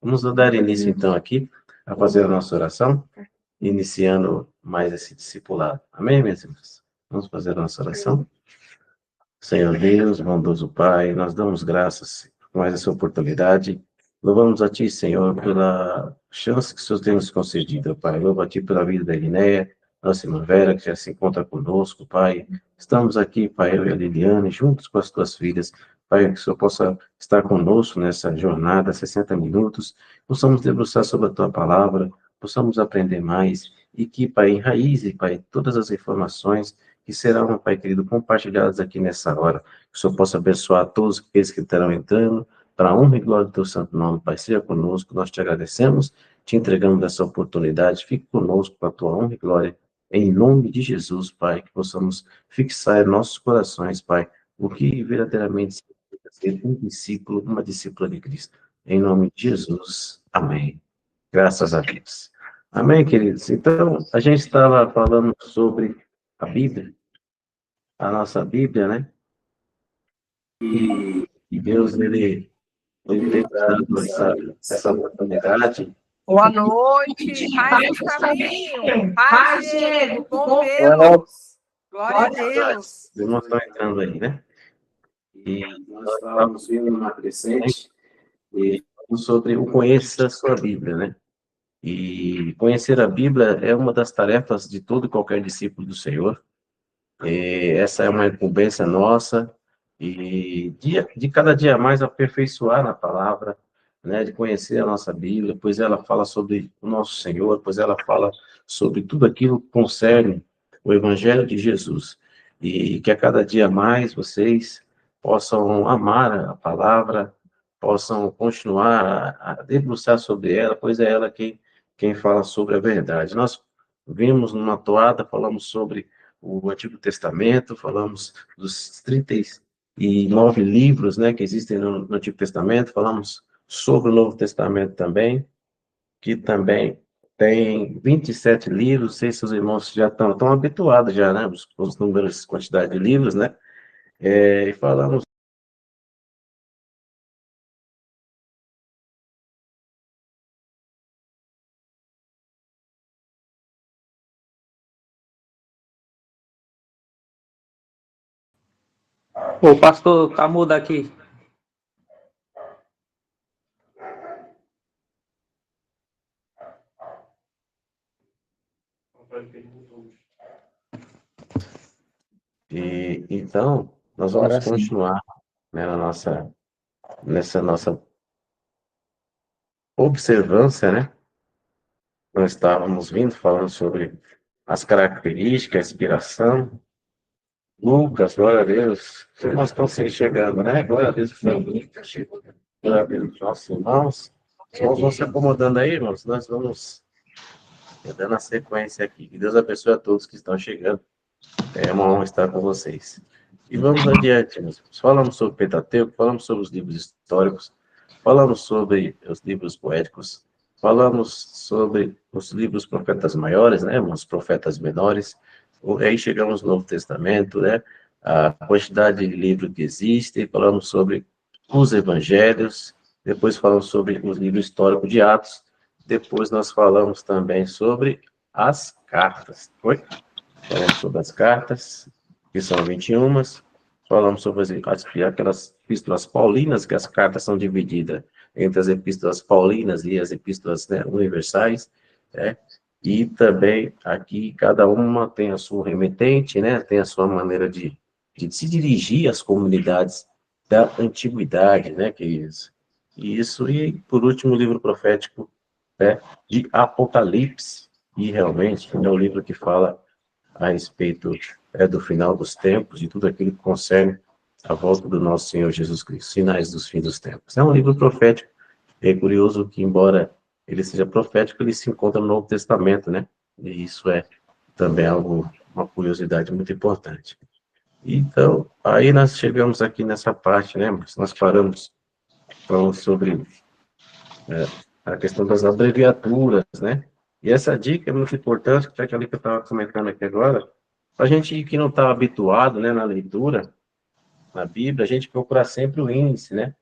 Vamos dar início, então, aqui, a fazer a nossa oração, iniciando mais esse discipulado. Amém, meus irmãos? Vamos fazer a nossa oração. Senhor Deus, bondoso Pai, nós damos graças por mais essa oportunidade. Louvamos a Ti, Senhor, pela chance que o Senhor tem nos concedido, Pai. Louvo a Ti pela vida da Linéia, nossa irmã Vera, que já se encontra conosco, Pai. Estamos aqui, Pai, eu e a Liliane, juntos com as Tuas filhas. Pai, que o Senhor possa estar conosco nessa jornada, 60 minutos. Possamos debruçar sobre a Tua palavra, possamos aprender mais e que, Pai, enraize, Pai, todas as informações que serão, Pai querido, compartilhadas aqui nessa hora. Que o Senhor possa abençoar todos aqueles que estarão entrando, para a honra e glória do Teu santo nome, Pai. Seja conosco, nós te agradecemos, te entregamos essa oportunidade, fique conosco para a Tua honra e glória, em nome de Jesus, Pai, que possamos fixar em nossos corações, Pai, o que verdadeiramente significa ser um discípulo, uma discípula de Cristo. Em nome de Jesus, amém. Graças a Deus. Amém, queridos? Então, a gente estava falando sobre a Bíblia, a nossa Bíblia, né? E Deus, ele tem dado essa oportunidade. Boa noite, paz Gustavinho, paz Diego, bom vê-los. Glória a Deus. Os irmãos estão entrando aí, né? E nós estávamos vendo uma crescente sobre o conheça a sua Bíblia, né? E conhecer a Bíblia é uma das tarefas de todo e qualquer discípulo do Senhor. Essa é uma incumbência nossa, e de cada dia mais aperfeiçoar na palavra, né, de conhecer a nossa Bíblia, pois ela fala sobre o nosso Senhor, pois ela fala sobre tudo aquilo que concerne o Evangelho de Jesus. E que a cada dia mais vocês possam amar a palavra, possam continuar a debruçar sobre ela, pois é ela quem fala sobre a verdade. Nós vimos numa toada, falamos sobre o Antigo Testamento, falamos dos 39 livros, né, que existem no Antigo Testamento, falamos sobre o Novo Testamento também, que também tem 27 livros, não sei se os irmãos já estão habituados já, né, os números, quantidade de livros, né, e falamos. O pastor tá mudo aqui. E então nós vamos continuar, né, nessa nossa observância, né? Nós estávamos vindo falando sobre as características, a inspiração. Lucas, glória a Deus. Os irmãos estão se chegando, né? Glória a Deus. Glória a Deus, nossos irmãos. Os irmãos vão se acomodando aí, irmãos. Nós vamos dando a sequência aqui. Que Deus abençoe a todos que estão chegando. É uma honra estar com vocês. E vamos adiante, meus irmãos. Falamos sobre o Pentateuco, falamos sobre os livros históricos, falamos sobre os livros poéticos, falamos sobre os livros profetas maiores, né? Os profetas menores. Aí chegamos no Novo Testamento, né? A quantidade de livros que existe, falamos sobre os evangelhos, depois falamos sobre os livros históricos de Atos, depois nós falamos também sobre as cartas. Foi? Falamos sobre as cartas, que são 21, falamos sobre aquelas epístolas paulinas, que as cartas são divididas entre as epístolas paulinas e as epístolas, né, universais, né? E também aqui cada uma tem a sua remetente, né, tem a sua maneira de se dirigir às comunidades da antiguidade, né, queridos? E por último, o livro profético, né, de Apocalipse, e realmente é o livro que fala a respeito do final dos tempos, de tudo aquilo que concerne a volta do nosso Senhor Jesus Cristo, sinais dos fins dos tempos. É um livro profético. É curioso que, embora ele seja profético, ele se encontra no Novo Testamento, né? E isso é também algo, uma curiosidade muito importante. Então, aí nós chegamos aqui nessa parte, né? Nós falamos sobre a questão das abreviaturas, né? E essa dica é muito importante, que é aquela que eu estava comentando aqui agora, para a gente que não está habituado, né, na leitura, na Bíblia, a gente procurar sempre o índice, né?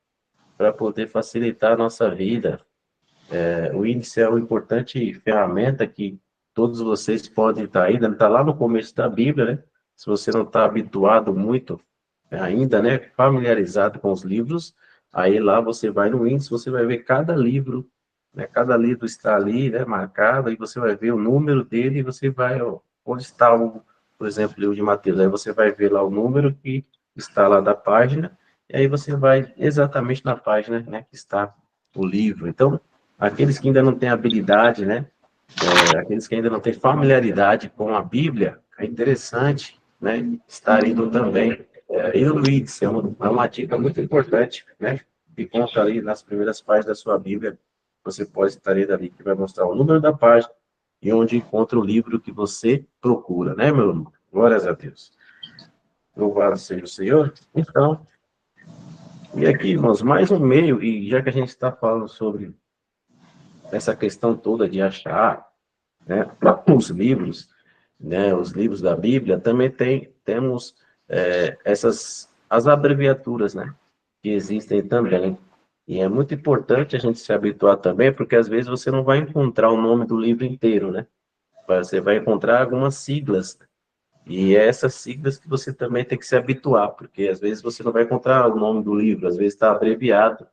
Para poder facilitar a nossa vida. O índice é uma importante ferramenta que todos vocês podem estar ainda, está lá no começo da Bíblia, né? Se você não está habituado muito ainda, né, familiarizado com os livros, aí lá você vai no índice, você vai ver cada livro, né? Cada livro está ali, né, marcado, e você vai ver o número dele, e você vai, ó, onde está por exemplo, o livro de Mateus, aí você vai ver lá o número que está lá da página, e aí você vai exatamente na página, né, que está o livro. Então, aqueles que ainda não têm habilidade, né, aqueles que ainda não têm familiaridade com a Bíblia, é interessante, né, estar indo também, indo no índice, é uma dica muito importante, né, que conta ali nas primeiras páginas da sua Bíblia, você pode estar indo ali, que vai mostrar o número da página e onde encontra o livro que você procura, né, meu irmão? Glórias a Deus. Louvado seja o Senhor. Então, e aqui, irmãos, mais um meio, e já que a gente está falando sobre essa questão toda de achar, né, os livros, né, os livros da Bíblia, também temos as abreviaturas, né, que existem também. E é muito importante a gente se habituar também, porque às vezes você não vai encontrar o nome do livro inteiro, né? Você vai encontrar algumas siglas, e é essas siglas que você também tem que se habituar, porque às vezes você não vai encontrar o nome do livro, às vezes está abreviado.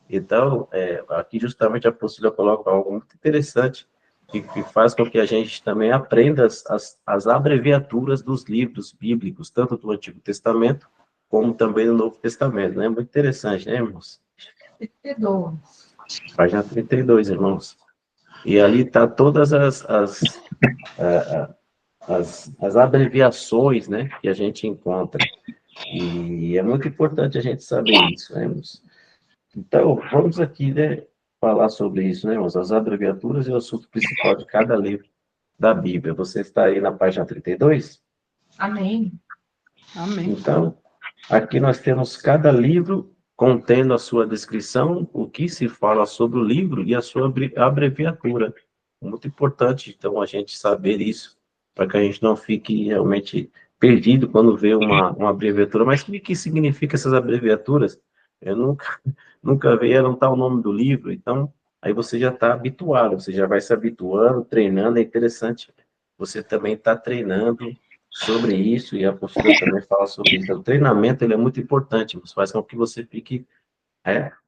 Então, aqui justamente a apostila coloca algo muito interessante, que faz com que a gente também aprenda as abreviaturas dos livros bíblicos, tanto do Antigo Testamento, como também do Novo Testamento, né? Muito interessante, né, irmãos? 32. Página 32, irmãos. E ali está todas as abreviações, né, que a gente encontra. E é muito importante a gente saber isso, né, irmãos? Então, vamos aqui, né, falar sobre isso, né, irmãos? As abreviaturas e o assunto principal de cada livro da Bíblia. Você está aí na página 32? Amém. Amém. Então, aqui nós temos cada livro contendo a sua descrição, o que se fala sobre o livro e a sua abreviatura. Muito importante, então, a gente saber isso, para que a gente não fique realmente perdido quando vê uma abreviatura. Mas o que significa essas abreviaturas? Eu nunca vi, não está o nome do livro, então, aí você já está habituado, você já vai se habituando, treinando, é interessante. Você também está treinando sobre isso, e a postura também fala sobre isso. O treinamento, ele é muito importante, mas faz com que você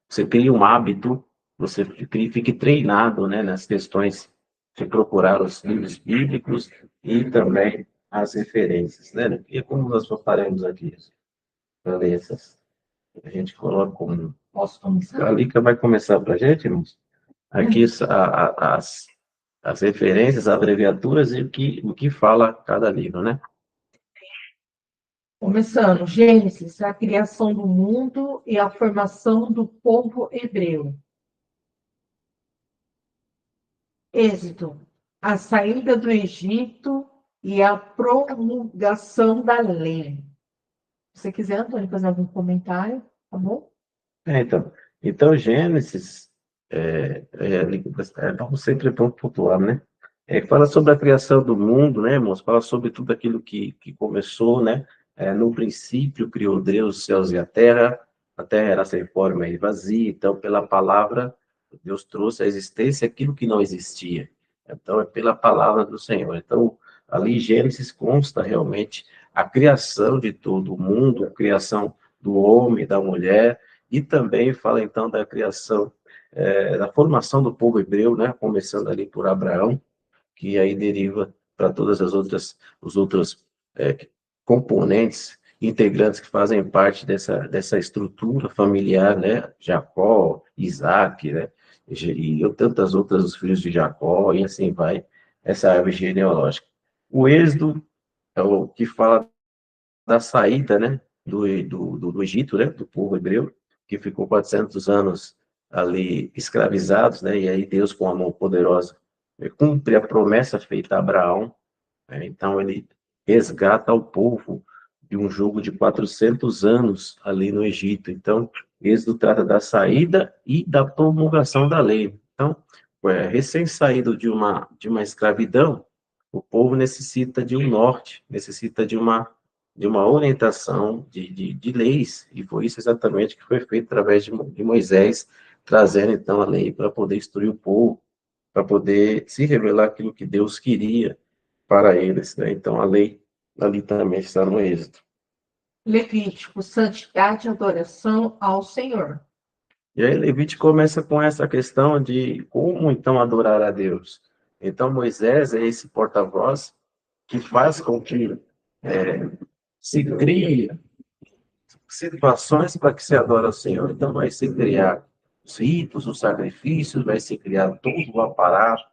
você crie um hábito, você fique treinado, né, nas questões de procurar os livros bíblicos e também as referências, né? E como nós faremos aqui, para ler essas, a gente coloca como... Posso começar? A Lica vai começar para a gente, irmãos? Aqui as referências, abreviaturas e o que fala cada livro, né? Começando, Gênesis, a criação do mundo e a formação do povo hebreu. Êxodo, a saída do Egito e a promulgação da lei. Se você quiser, Antônio, fazer algum comentário, tá bom? Então, Gênesis, vamos sempre pontuar, né? Fala sobre a criação do mundo, né, irmãos? Fala sobre tudo aquilo que começou, né? No princípio, criou Deus os céus e a terra era sem forma e vazia, então, pela palavra, Deus trouxe à existência aquilo que não existia. Então, é pela palavra do Senhor. Então, ali, Gênesis consta realmente a criação de todo o mundo, a criação do homem, da mulher, e também fala, então, da criação, da formação do povo hebreu, né? Começando ali por Abraão, que aí deriva para todas os outros componentes, integrantes que fazem parte dessa estrutura familiar, né? Jacó, Isaac, né? E tantas outras, os filhos de Jacó, e assim vai, essa árvore genealógica. O Êxodo é o que fala da saída, né? Do Egito, né? Do povo hebreu, que ficou 400 anos ali escravizados, né? E aí Deus, com a mão poderosa, cumpre a promessa feita a Abraão, né? Então ele resgata o povo de um jugo de 400 anos ali no Egito. Então, Êxodo trata da saída e da promulgação da lei. Então, recém-saído de uma escravidão, o povo necessita de um norte, necessita de uma orientação de leis, e foi isso exatamente que foi feito através de Moisés, trazendo então a lei para poder instruir o povo, para poder se revelar aquilo que Deus queria para eles, né? Então a lei ali também está no Êxodo. Levítico, santidade e adoração ao Senhor. E aí Levítico começa com essa questão de como então adorar a Deus. Então Moisés é esse porta-voz que faz com que se crie situações para que se adore ao Senhor. Então vai se criar os ritos, os sacrifícios, vai se criar todo o aparato,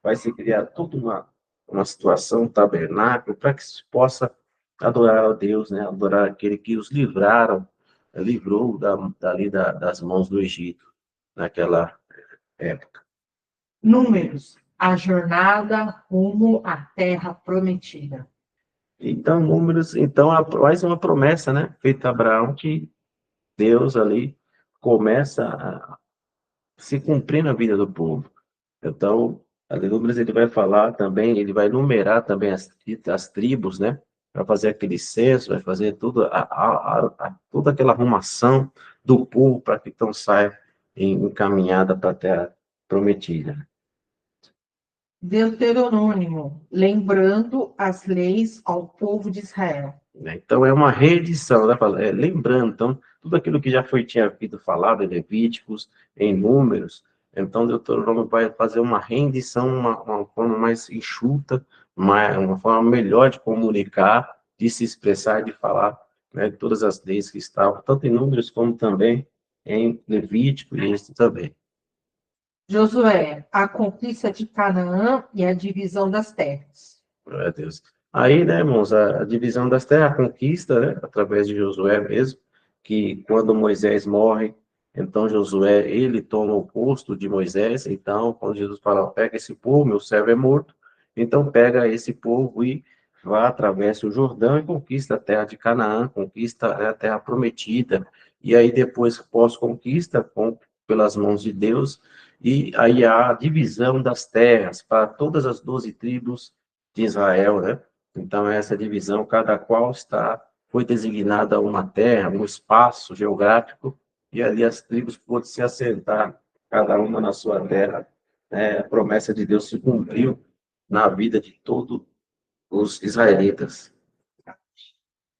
vai se criar toda uma situação, um tabernáculo, para que se possa adorar a Deus, né? Adorar aquele que os livrou das mãos do Egito, naquela época. Números, a jornada rumo à terra prometida. Então, Números, então, mais uma promessa, né? Feita a Abraão, que Deus ali começa a se cumprir na vida do povo. Então, ali Números ele vai falar também, ele vai numerar também as tribos, né? Para fazer aquele censo, vai fazer tudo, toda aquela arrumação do povo para que então saia encaminhada para a terra prometida. Deuteronômio, lembrando as leis ao povo de Israel. Né? Então, é uma reedição, né? Lembrando, então, tudo aquilo que já tinha sido falado em Levíticos, em Números, então Deuteronômio vai fazer uma rendição, uma forma mais enxuta, uma forma melhor de comunicar, de se expressar, de falar, né, de todas as leis que estavam, tanto em Números como também em Levítico e isso também. Josué, a conquista de Canaã e a divisão das terras. Glória a Deus. Aí, né, irmãos, a divisão das terras, a conquista, né, através de Josué mesmo, que quando Moisés morre, então Josué, ele toma o posto de Moisés, então, quando Jesus fala, pega esse povo, meu servo é morto, então pega esse povo e vá, atravessa o Jordão e conquista a terra de Canaã, conquista, né, a terra prometida, e aí depois, pós-conquista, pelas mãos de Deus, e aí há a divisão das terras para todas as 12 tribos de Israel, né? Então, essa divisão, cada qual foi designada uma terra, um espaço geográfico, e ali as tribos podem se assentar, cada uma na sua terra. Né? A promessa de Deus se cumpriu na vida de todos os israelitas.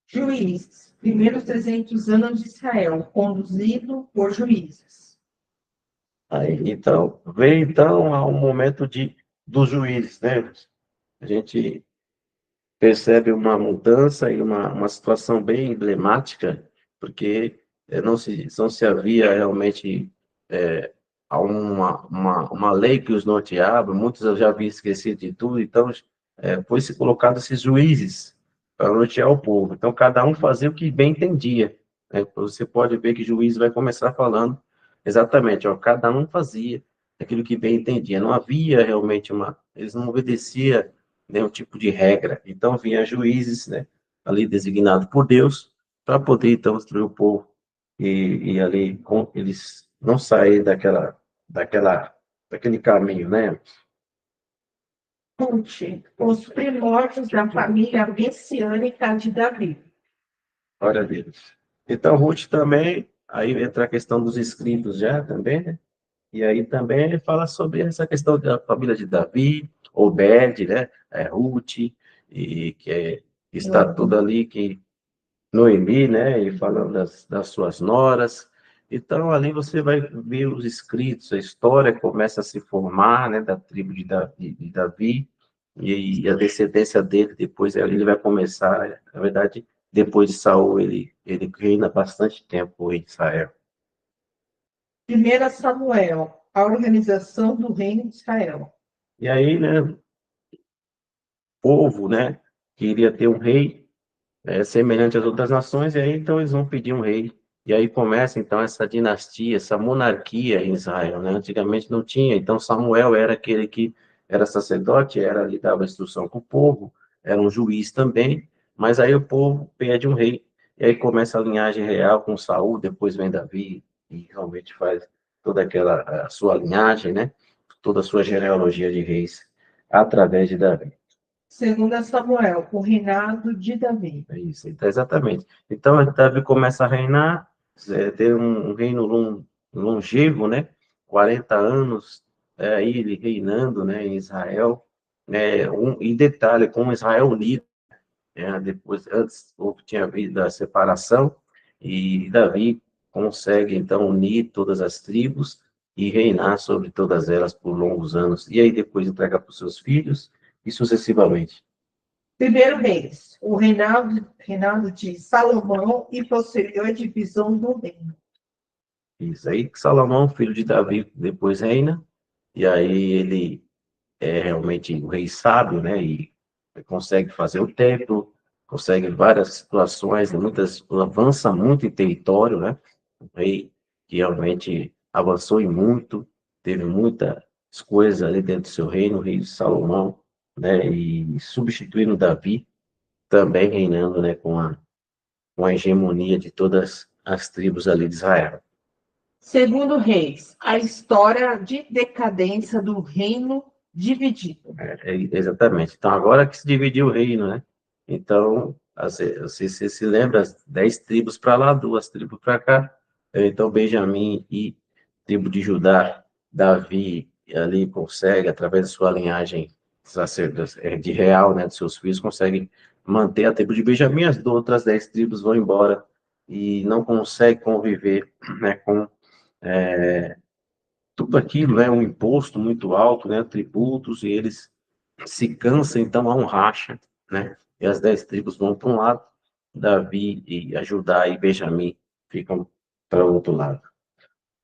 Juízes, primeiros 300 anos de Israel, conduzido por juízes. Aí, então, vem então ao momento dos juízes, né? A gente percebe uma mudança e uma situação bem emblemática, porque não se havia realmente uma lei que os norteava, muitos já haviam esquecido de tudo, então foi-se colocado esses juízes para nortear o povo. Então, cada um fazia o que bem entendia. Né? Você pode ver que juiz vai começar falando exatamente, ó, cada um fazia aquilo que bem entendia. Não havia realmente eles não obedeciam nenhum tipo de regra. Então, vinha juízes, né, ali designados por Deus, para poder, então, instruir o povo e ali eles não saírem daquele caminho, né? Ruth, os primórdios da família messiânica de Davi. Glória a Deus. Então, Ruth também, aí entra a questão dos escritos já também, né? E aí também ele fala sobre essa questão da família de Davi, Obed, né? Ruth, e está tudo ali que Noemi, né? E falando das suas noras. Então, ali você vai ver os escritos, a história começa a se formar, né? Da tribo de Davi, e a descendência dele, depois ali ele vai começar, na verdade, depois de Saul, ele reina bastante tempo em Israel. 1 Samuel, a organização do reino de Israel. E aí, né? O povo, né? Queria ter um rei semelhante às outras nações, e aí então eles vão pedir um rei. E aí começa então essa dinastia, essa monarquia em Israel, né? Antigamente não tinha, então Samuel era aquele que era sacerdote, ele dava instrução para o povo, era um juiz também, mas aí o povo pede um rei, e aí começa a linhagem real com Saul, depois vem Davi, e realmente faz toda aquela a sua linhagem, né? Toda a sua genealogia de reis através de Davi. 2 Samuel, o reinado de Davi. É isso, então, exatamente. Então, Davi começa a reinar, ter um reino longevo, né? 40 anos, aí ele reinando, né, em Israel, né, e detalhe, com Israel unido, depois, antes tinha havido a separação, e Davi consegue, então, unir todas as tribos e reinar sobre todas elas por longos anos, e aí depois entrega para os seus filhos, e sucessivamente. Primeiro Reis, o reinado de Salomão e posterior divisão do reino. Isso aí, Salomão, filho de Davi, depois reina, e aí ele é realmente o rei sábio, né, e consegue fazer o templo, consegue várias situações, muitas, avança muito em território, né, um rei que realmente avançou em muito, teve muitas coisas ali dentro do seu reino, o rei de Salomão, né, e substituindo Davi, também reinando, né, com a hegemonia de todas as tribos ali de Israel. Segundo Reis, a história de decadência do reino dividido. Exatamente. Então, agora que se dividiu o reino, né? Então, você se lembra, as 10 tribos para lá, 2 tribos para cá. Então, Benjamim e tribo de Judá, Davi ali consegue, através da sua linhagem de real, né, de seus filhos, consegue manter a tribo de Benjamim, as outras 10 tribos vão embora e não consegue conviver, né, com tudo aquilo, né, um imposto muito alto, né, tributos, e eles se cansam, então há um racha, né, e as 10 tribos vão para um lado, Davi e a Judá e Benjamim ficam para o outro lado.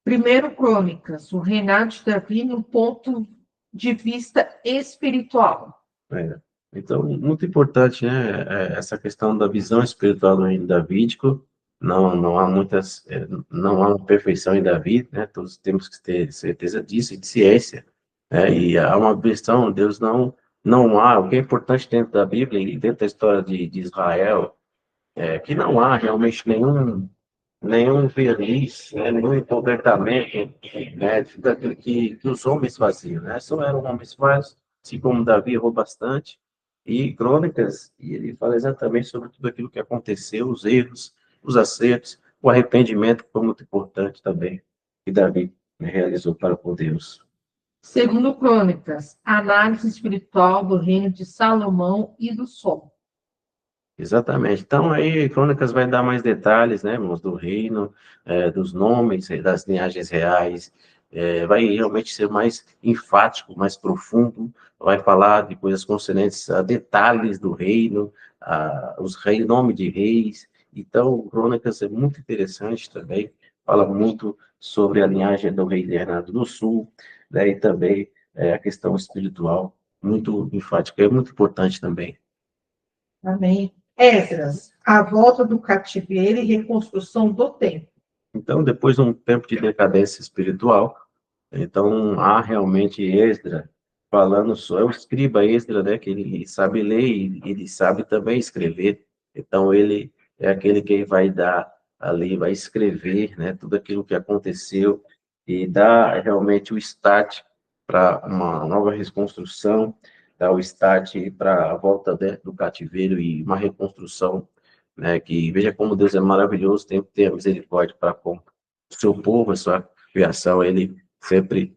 Primeiro Crônicas, o reinado de Davi no ponto de vista espiritual. É. Então, muito importante, né, essa questão da visão espiritual do reino davídico. Não há muitas, não há uma perfeição em Davi, né, todos temos que ter certeza disso, e de ciência, né, e há uma visão, Deus não há, o que é importante dentro da Bíblia e dentro da história de Israel, que não há realmente nenhum verniz, né, nenhum empobrecamento, né, daquilo que os homens faziam, né, só eram homens falhos, assim como Davi errou bastante, e Crônicas, e ele fala exatamente sobre tudo aquilo que aconteceu, os erros, os acertos, o arrependimento, que foi muito importante também, que Davi, né, realizou para com Deus. Segundo Crônicas, análise espiritual do reino de Salomão e do Som. Exatamente. Então, aí, Crônicas vai dar mais detalhes, né, irmãos, do reino, dos nomes, das linhagens reais, vai realmente ser mais enfático, mais profundo, vai falar de coisas concernentes a detalhes do reino, nome de reis. Então, Crônicas é muito interessante também, fala muito sobre a linhagem do rei Bernardo do Sul, né, e também a questão espiritual, muito enfática, é muito importante também. Amém. Esdras, a volta do cativeiro e reconstrução do templo. Então, depois de um tempo de decadência espiritual, então há realmente Esdra falando só, é o escriba Esdra, né, que ele sabe ler e ele sabe também escrever. Então, ele é aquele que vai dar ali, vai escrever, né, tudo aquilo que aconteceu e dar realmente o start para uma nova reconstrução, dar o start para a volta, né, do cativeiro e uma reconstrução, né, que veja como Deus é maravilhoso, tem que ter a misericórdia para com o seu povo, a sua criação, ele sempre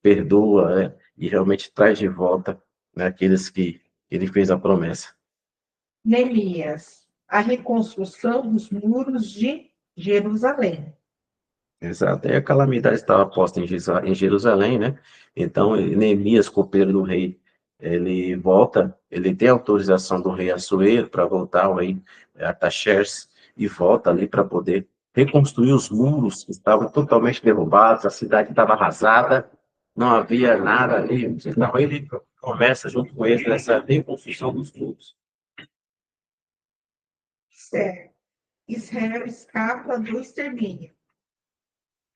perdoa, né, e realmente traz de volta, né, aqueles que ele fez a promessa. Neemias, a reconstrução dos muros de Jerusalém. Exato, e a calamidade estava posta em Jerusalém, né? Então, Neemias, copeiro do rei, ele volta, ele tem autorização do rei Assuero para voltar ao rei Artaxerxes e volta ali para poder reconstruir os muros que estavam totalmente derrubados, a cidade estava arrasada, não havia nada ali. Então, ele começa junto com ele nessa reconstrução dos muros. Certo. Israel escapa do extermínio.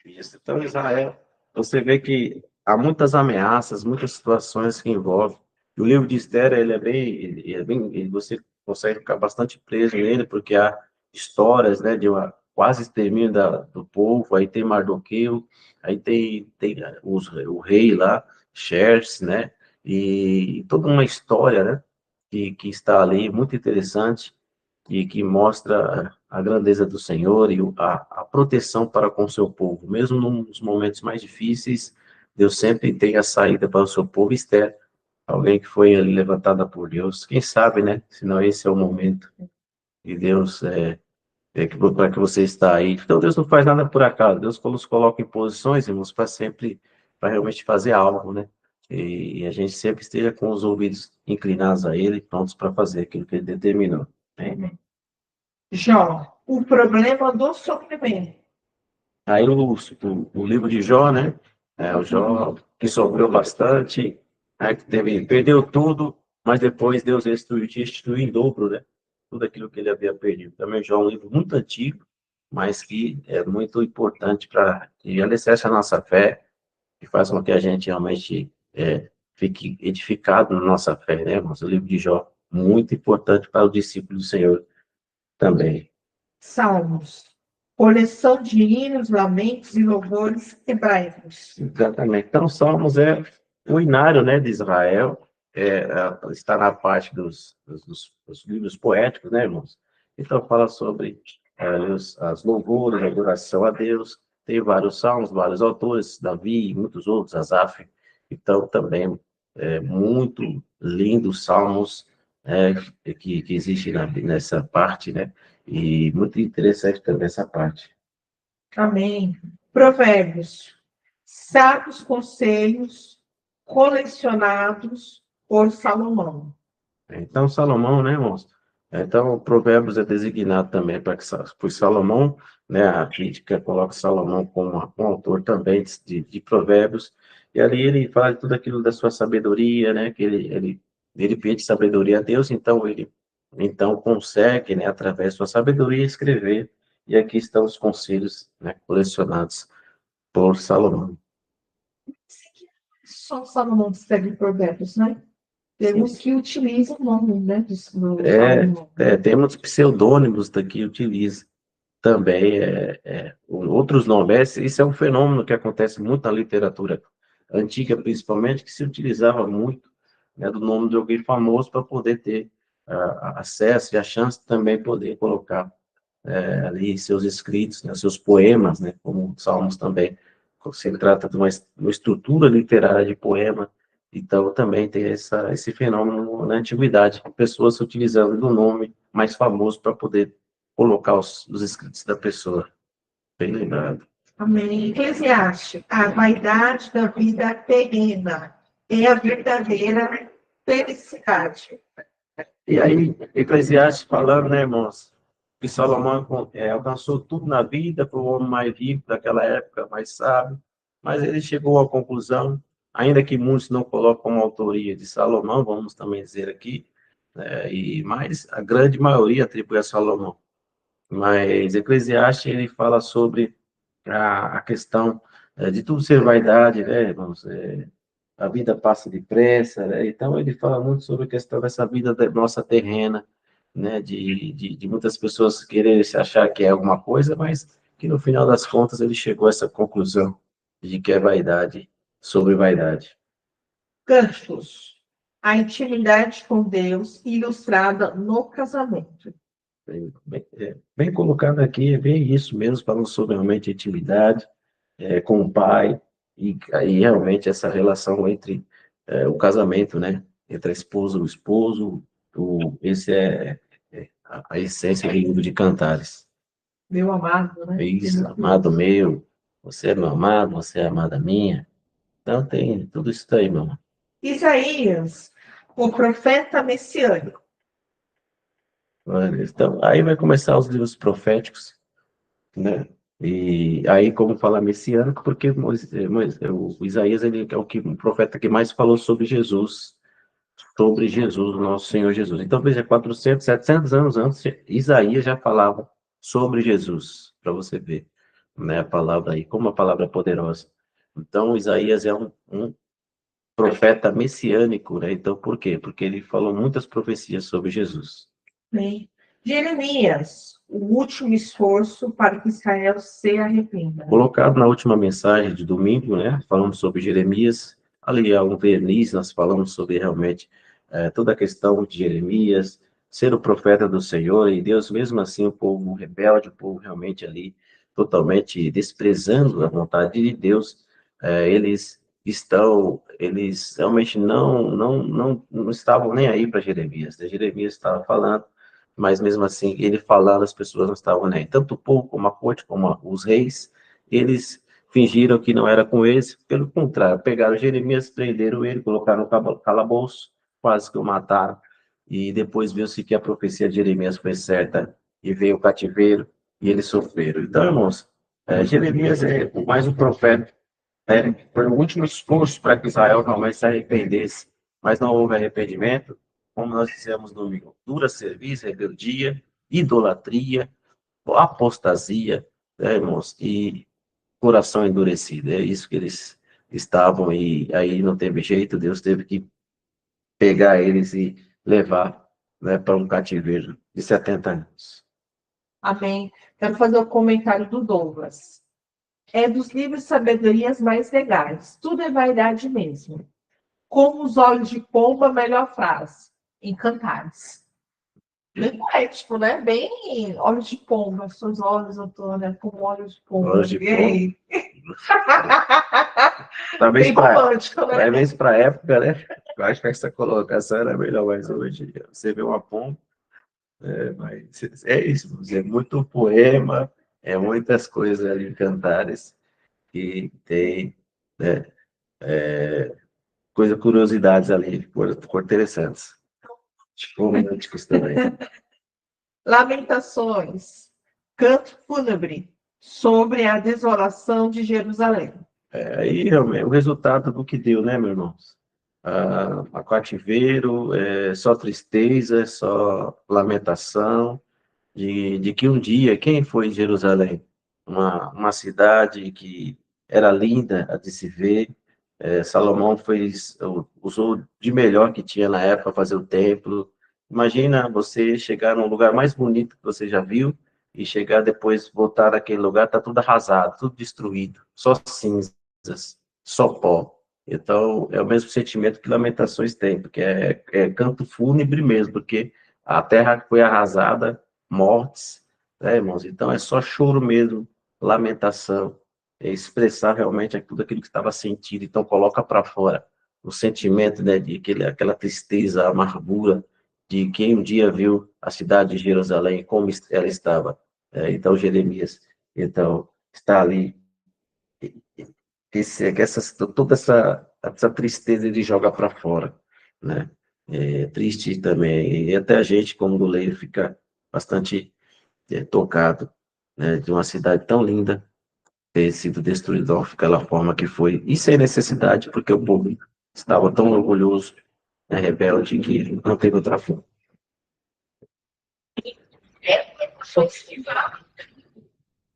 Isso. Então, Israel, você vê que há muitas ameaças, muitas situações que envolvem. O livro de Esther, você consegue ficar bastante preso nele, porque há histórias, né, de uma quase extermínio do povo, aí tem Mardoqueu, aí tem o rei lá, Xerxes, né, e toda uma história, né, que está ali, muito interessante, e que mostra a grandeza do Senhor e a proteção para com o seu povo. Mesmo nos momentos mais difíceis, Deus sempre tem a saída para o seu povo. Esther, alguém que foi ali levantada por Deus, quem sabe, né? Senão esse é o momento de Deus para que você está aí. Então Deus não faz nada por acaso. Deus nos coloca em posições, irmãos, para sempre, para realmente fazer algo, né? E a gente sempre esteja com os ouvidos inclinados a Ele, prontos para fazer aquilo que Ele determinou. Né? Jó, o problema do sofrimento. Aí o livro de Jó, né? O Jó que sofreu bastante, né, que perdeu tudo, mas depois Deus restituiu em dobro, né? Tudo aquilo que ele havia perdido. Também Jó é um livro muito antigo, mas que é muito importante para que alicerce a nossa fé e faz com que a gente realmente fique edificado na nossa fé, né, irmãos? O livro de Jó, muito importante para o discípulo do Senhor também. Salmos, coleção de hinos, lamentos e louvores hebraicos. Exatamente. Então, Salmos é o inário, né, de Israel, está na parte dos livros poéticos, né, irmãos? Então, fala sobre as louvores, a adoração a Deus. Tem vários salmos, vários autores, Davi e muitos outros, Asaf. Então, também muito lindos salmos que existe nessa parte, né? E muito interessante também essa parte. Amém. Provérbios, sábios conselhos colecionados por Salomão. Então, Salomão, né, irmãos? Então, Provérbios é designado também por Salomão, né? A crítica coloca Salomão como um autor também de Provérbios, e ali ele fala de tudo aquilo da sua sabedoria, né? Que ele pede sabedoria a Deus, então ele consegue, né, através da sua sabedoria, escrever, e aqui estão os conselhos, né, colecionados por Salomão. Só Salomão escreve Provérbios, né? Temos que utilizar o nome, né? Do Salomão. Temos pseudônimos que utiliza também outros nomes. Isso é um fenômeno que acontece muito na literatura antiga, principalmente, que se utilizava muito, né, do nome de alguém famoso para poder ter acesso e a chance de também poder colocar ali seus escritos, né, seus poemas, né, como Salmos também. Se trata de uma estrutura literária de poema, então também tem esse fenômeno na antiguidade, pessoas utilizando do nome mais famoso para poder colocar os escritos da pessoa. Bem lembrado. Amém. Eclesiastes, a vaidade da vida terrena é a verdadeira felicidade. E aí, Eclesiastes falando, né, irmãos, que Salomão alcançou tudo na vida, foi o homem mais rico daquela época, mais sábio, mas ele chegou à conclusão, ainda que muitos não colocam como autoria de Salomão, vamos também dizer aqui, mas a grande maioria atribui a Salomão. Mas Eclesiastes, ele fala sobre a questão de tudo ser vaidade, né, irmãos? A vida passa depressa, né? Então ele fala muito sobre a questão dessa vida nossa terrena, né? De muitas pessoas quererem se achar que é alguma coisa, mas que no final das contas ele chegou a essa conclusão de que é vaidade sobre vaidade. Cantos, a intimidade com Deus ilustrada no casamento. Bem colocado aqui, é bem isso mesmo, falando sobre realmente intimidade com o pai, e aí realmente essa relação entre o casamento, né? Entre a esposa e o esposo, esse é a essência do livro de Cantares. Meu amado, né? É isso, amado meu, você é meu amado, você é amada minha. Então tem tudo isso aí, meu amor. Isaías, o profeta messiânico. Então, aí vai começar os livros proféticos, né? E aí, como falar messiânico, porque o Isaías ele é o profeta que mais falou sobre Jesus, o nosso Senhor Jesus. Então, veja, 400, 700 anos antes, Isaías já falava sobre Jesus, para você ver, né, a palavra aí, como a palavra é poderosa. Então, Isaías é um profeta messiânico, né? Então, por quê? Porque ele falou muitas profecias sobre Jesus. Bem, Jeremias, o último esforço para que Israel se arrependa. Colocado na última mensagem de domingo, né, falando sobre Jeremias, ali há um verniz, nós falamos sobre realmente toda a questão de Jeremias, ser o profeta do Senhor, e Deus, mesmo assim, o povo rebelde, o povo realmente ali, totalmente desprezando a vontade de Deus, eles realmente não estavam nem aí para Jeremias, né? Jeremias estava falando, mas mesmo assim, ele falando, as pessoas não estavam nem aí. Tanto o povo, como a corte, como os reis, eles fingiram que não era com eles, pelo contrário, pegaram Jeremias, prenderam ele, colocaram no calabouço, quase que o mataram, e depois viu-se que a profecia de Jeremias foi certa, e veio o cativeiro, e eles sofreram. Então, irmãos, Jeremias é mais um profeta, né? Foi o último esforço para que Israel realmente se arrependesse, mas não houve arrependimento, como nós dissemos no domingo, dura serviço, rebeldia, idolatria, apostasia, né, irmãos, e coração endurecido. É isso que eles estavam, e aí não teve jeito, Deus teve que pegar eles e levar, né, para um cativeiro de 70 anos. Amém. Quero fazer o comentário do Douglas. É dos livros de sabedorias mais legais. Tudo é vaidade mesmo. Como os olhos de pomba, melhor frase. Em Cantares. Bem poético, né? Bem olhos de pomba. Seus olhos, Antônia, como olhos de pomba. Olhos de E aí? Talvez Bem romântico, né? talvez para a época, né? Eu acho que essa colocação era melhor, mas hoje você vê uma pomba, mas é isso, é muito poema, é muitas coisas ali em Cantares que tem, né, curiosidades ali, por interessantes. Românticos também. Lamentações. Canto fúnebre sobre a desolação de Jerusalém. Aí, realmente, o resultado do que deu, né, meu irmão? A cativeiro, só tristeza, só lamentação, de que um dia, quem foi em Jerusalém? Uma cidade que era linda de se ver, Salomão usou de melhor que tinha na época fazer o templo. Imagina você chegar num lugar mais bonito que você já viu e chegar depois, voltar naquele lugar, tá tudo arrasado, tudo destruído, só cinzas, só pó. Então, é o mesmo sentimento que Lamentações tem, porque é canto fúnebre mesmo, porque a terra foi arrasada, mortes, né, irmãos? Então, é só choro mesmo, lamentação, expressar realmente tudo aquilo que estava sentido. Então, coloca para fora o sentimento, né, de aquela tristeza, amargura de quem um dia viu a cidade de Jerusalém, como ela estava. Então, Jeremias, então, está ali, toda essa tristeza ele joga para fora, né? É triste também, e até a gente, como goleiro, fica bastante tocado, né, de uma cidade tão linda ter sido destruída daquela forma que foi, e sem necessidade, porque o povo estava tão orgulhoso, né, rebelde, que não teve outra forma.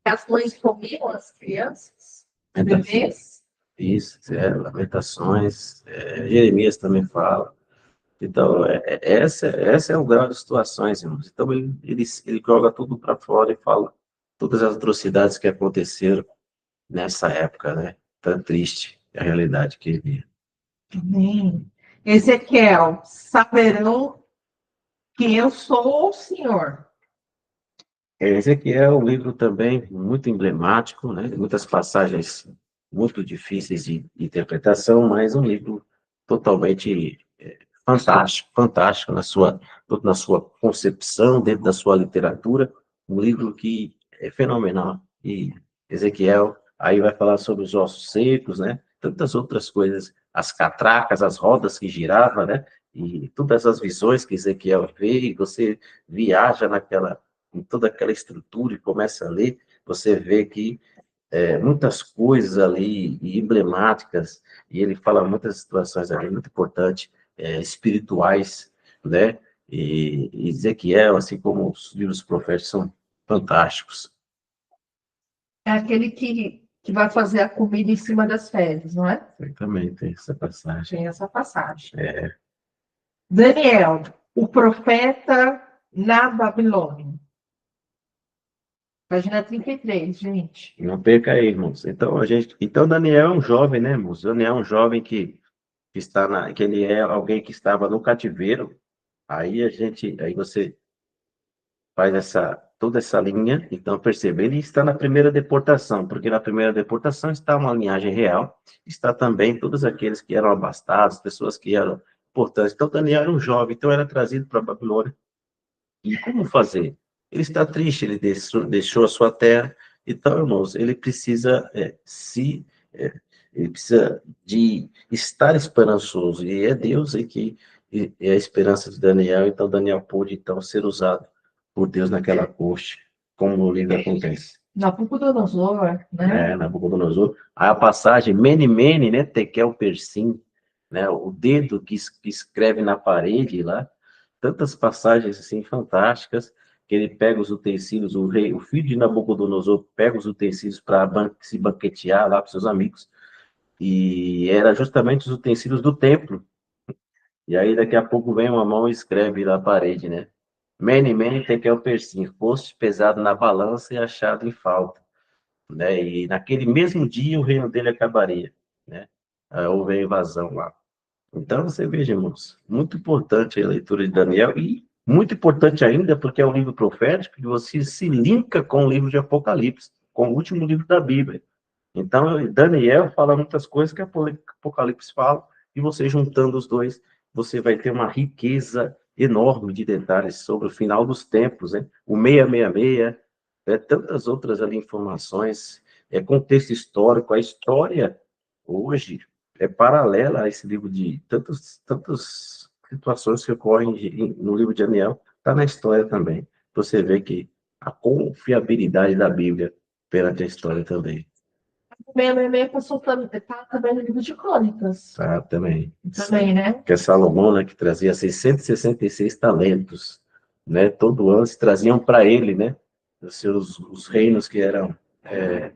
As mães comiam as crianças, Lamentações, bebês. isso, Lamentações, Jeremias também fala. Então, essa é o grau de situações, irmãos. Então, ele joga tudo para fora e fala todas as atrocidades que aconteceram nessa época, né? Tão triste a realidade que ele via. Amém. Ezequiel, saberão que eu sou o Senhor. Esse aqui é um livro também muito emblemático, né? Muitas passagens muito difíceis de interpretação, mas um livro totalmente fantástico, fantástico na sua concepção, dentro da sua literatura, um livro que é fenomenal. E Ezequiel aí vai falar sobre os ossos secos, né? Tantas outras coisas, as catracas, as rodas que giravam, né? E todas as visões que Ezequiel vê, e você viaja em toda aquela estrutura e começa a ler, você vê que muitas coisas ali e emblemáticas, e ele fala muitas situações ali muito importantes, espirituais, né? E Ezequiel, assim como os livros proféticos, são fantásticos. É aquele que vai fazer a comida em cima das fezes, não é? Ele também tem essa passagem. Tem essa passagem. É, Daniel, o profeta na Babilônia. Página 33, gente. não perca aí, irmãos. Então Daniel é um jovem, né, irmãos? Daniel é um jovem que ele é alguém que estava no cativeiro, Aí você faz toda essa linha, então percebe, ele está na primeira deportação, porque na primeira deportação está uma linhagem real, está também todos aqueles que eram abastados, pessoas que eram importantes. Então Daniel era um jovem, então era trazido para a Babilônia. E como fazer? Ele está triste, ele deixou a sua terra, então, irmãos, ele precisa ele precisa de estar esperançoso, e é Deus aí que é a esperança de Daniel, então Daniel pôde, então, ser usado por Deus naquela corte, como o livro acontece. Nabucodonosor, né? Nabucodonosor. Aí a passagem, Mene, Mene, né, Tekel, Persim, né, o dedo que escreve na parede lá, tantas passagens assim fantásticas, que ele pega os utensílios, o filho de Nabucodonosor pega os utensílios para se banquetear lá para seus amigos, e era justamente os utensílios do templo. E aí daqui a pouco vem uma mão e escreve na parede, né? Mene, mene, tekel, persim, foste pesado na balança e achado em falta, né? E naquele mesmo dia o reino dele acabaria, né? Houve a invasão lá. Então, você veja, irmãos, muito importante a leitura de Daniel e muito importante ainda porque é um livro profético que você se linka com o livro de Apocalipse, com o último livro da Bíblia. Então, Daniel fala muitas coisas que Apocalipse fala, e você juntando os dois, você vai ter uma riqueza enorme de detalhes sobre o final dos tempos, né? O 666, tantas outras ali informações, contexto histórico, a história hoje é paralela a esse livro de tantas situações que ocorrem no livro de Daniel, está na história também. Você vê que a confiabilidade da Bíblia perante a história também. O 666 passou tá também no livro de Crônicas. Tá, também. Também, né? Que é Salomão, né, que trazia 666 talentos, né? Todo ano se traziam para ele, né? Os reinos que eram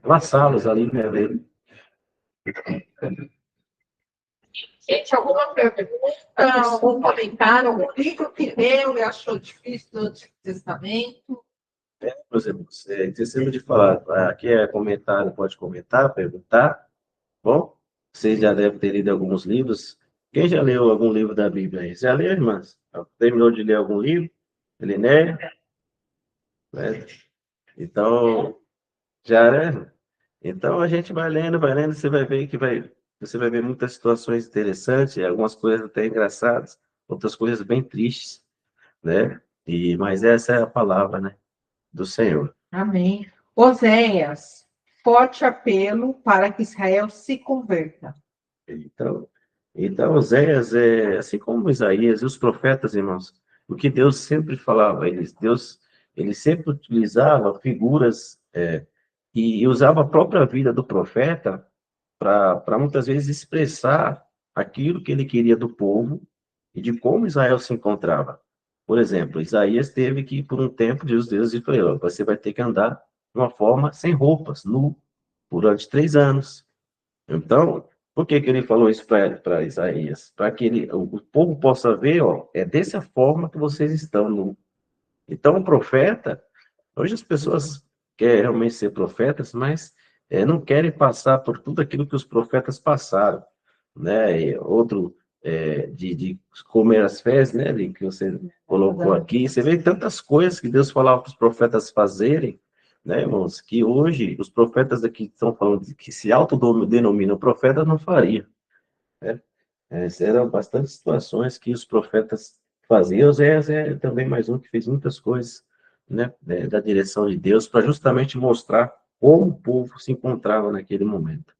vassalos ali, né, dele. Gente, alguma pergunta, algum comentário, algum livro que leu e achou difícil do Antigo Testamento? Por exemplo, esquecendo de falar, aqui é comentário, pode comentar, perguntar. Bom, vocês já devem ter lido alguns livros. Quem já leu algum livro da Bíblia aí? Já leu, irmãs? Terminou de ler algum livro? Eliné? Né? Então, já, né? Então a gente vai lendo, você vai ver muitas situações interessantes, algumas coisas até engraçadas, outras coisas bem tristes, né? Mas essa é a palavra, né, do Senhor. Amém. Oséias, forte apelo para que Israel se converta. Então, Oséias é assim como Isaías e os profetas, irmãos, o que Deus sempre falava, ele sempre utilizava figuras e usava a própria vida do profeta para muitas vezes expressar aquilo que ele queria do povo e de como Israel se encontrava. Por exemplo, Isaías teve que, por um tempo, Deus e falou: você vai ter que andar de uma forma sem roupas, nu, durante 3 anos. Então, por que que ele falou isso para Isaías? Para que o povo possa ver, ó, é dessa forma que vocês estão nu. Então, o profeta, hoje as pessoas querem realmente ser profetas, mas não querem passar por tudo aquilo que os profetas passaram, né? E outro de comer as fezes, né? Que você colocou aqui. Você vê tantas coisas que Deus falava para os profetas fazerem, né, irmãos? Que hoje os profetas aqui estão falando que se autodenominam profetas não faria, né? Eram bastante situações que os profetas faziam. Oséias é também mais um que fez muitas coisas, né, da direção de Deus, para justamente mostrar como o povo se encontrava naquele momento.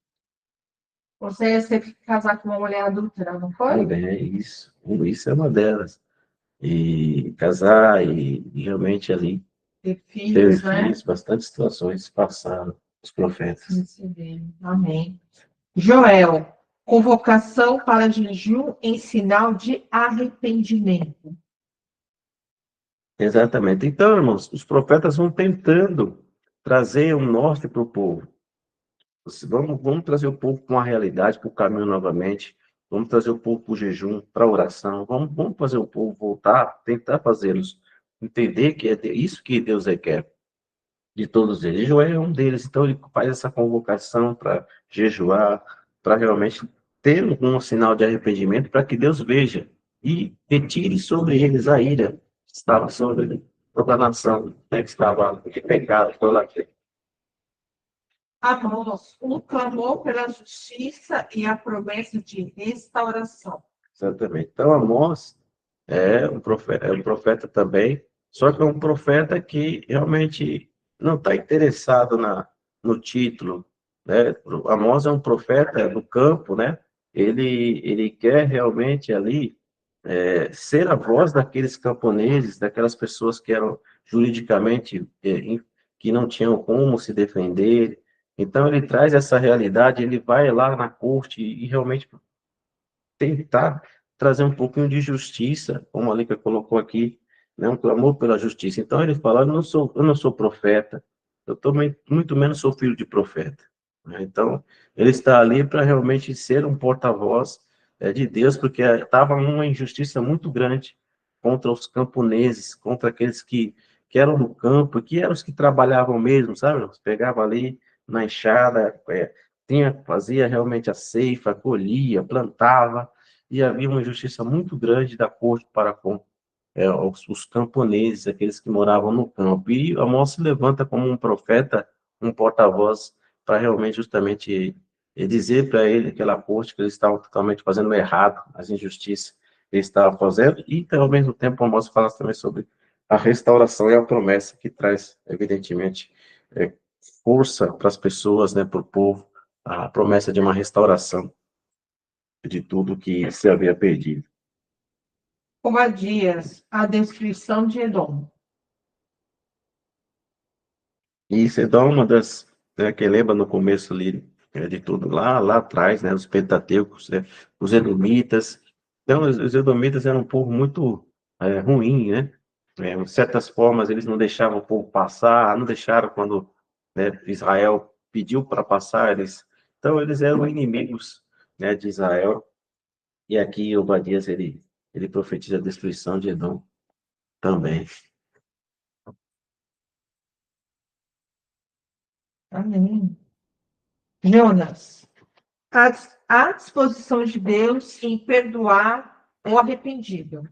Oséias teve que casar com uma mulher adúltera, não foi? Também é isso. Isso é uma delas. E casar e realmente ali Ter teve filhos, né? filhos, bastante situações passaram os profetas. Recebendo. Amém. Joel, convocação para jejum em sinal de arrependimento. Exatamente. Então, irmãos, os profetas vão tentando trazer um norte para o povo. Vamos trazer o povo para uma realidade, para o caminho novamente. Vamos trazer o povo para o jejum, para a oração. Vamos fazer o povo voltar, tentar fazê-los entender que é isso que Deus requer de todos eles. Joel é um deles, então ele faz essa convocação para jejuar, para realmente ter um sinal de arrependimento, para que Deus veja, e retire sobre eles a ira que estava sobre toda a nação, né, que estava de pecado, idolatria. Amós, um clamor pela justiça e a promessa de restauração. Exatamente. Então, Amós é um profeta também, só que é um profeta que realmente não está interessado no título, né? Amós é um profeta do campo, né? Ele quer realmente ali ser a voz daqueles camponeses, daquelas pessoas que eram juridicamente que não tinham como se defender. Então ele traz essa realidade, ele vai lá na corte e realmente tentar trazer um pouquinho de justiça, como a Lica colocou aqui, né, um clamor pela justiça. Então ele fala, eu não sou profeta, eu também muito menos sou filho de profeta. Né? Então ele está ali para realmente ser um porta-voz de Deus, porque estava uma injustiça muito grande contra os camponeses, contra aqueles que eram do campo, que eram os que trabalhavam mesmo, sabe? Pegava ali na enxada, fazia realmente a ceifa, colhia, plantava, e havia uma injustiça muito grande da corte para com os camponeses, aqueles que moravam no campo. E Amós se levanta como um profeta, um porta-voz, para realmente, justamente, dizer para ele, aquela corte, que eles estavam totalmente fazendo errado, as injustiças que eles estavam fazendo, e, ao mesmo tempo, Amós fala também sobre a restauração e a promessa que traz, evidentemente, força para as pessoas, né, para o povo, a promessa de uma restauração de tudo que se havia perdido. Obadias, a descrição de Edom. E isso é uma das, né, que lembra no começo ali, de tudo, lá atrás, né, os Pentateucos, né, os Edomitas. Então, os Edomitas eram um povo muito ruim, né? De certas formas, eles não deixavam o povo passar, não deixaram quando, né, Israel pediu para passar, então eles eram inimigos, né, de Israel. E aqui Obadias, ele profetiza a destruição de Edom também. Amém. Jonas, a disposição de Deus em perdoar o arrependido.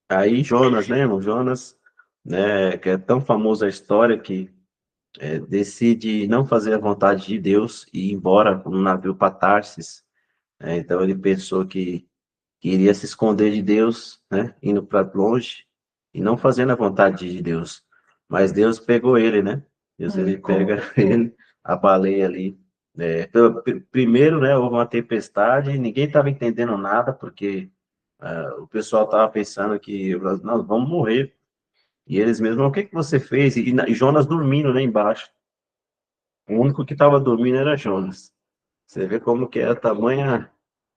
Aí Jonas, né, irmão? Jonas, né, que é tão famosa a história que decide não fazer a vontade de Deus e ir embora com um navio para Tarsis. Então ele pensou que iria se esconder de Deus, né, indo para longe e não fazendo a vontade de Deus. Mas Deus pegou ele, né? Deus ele pega ele, a baleia ali. Primeiro, né, houve uma tempestade, ninguém estava entendendo nada, porque o pessoal estava pensando que nós vamos morrer. E eles mesmos, o que que você fez? E Jonas dormindo lá embaixo. O único que estava dormindo era Jonas. Você vê como que é a tamanha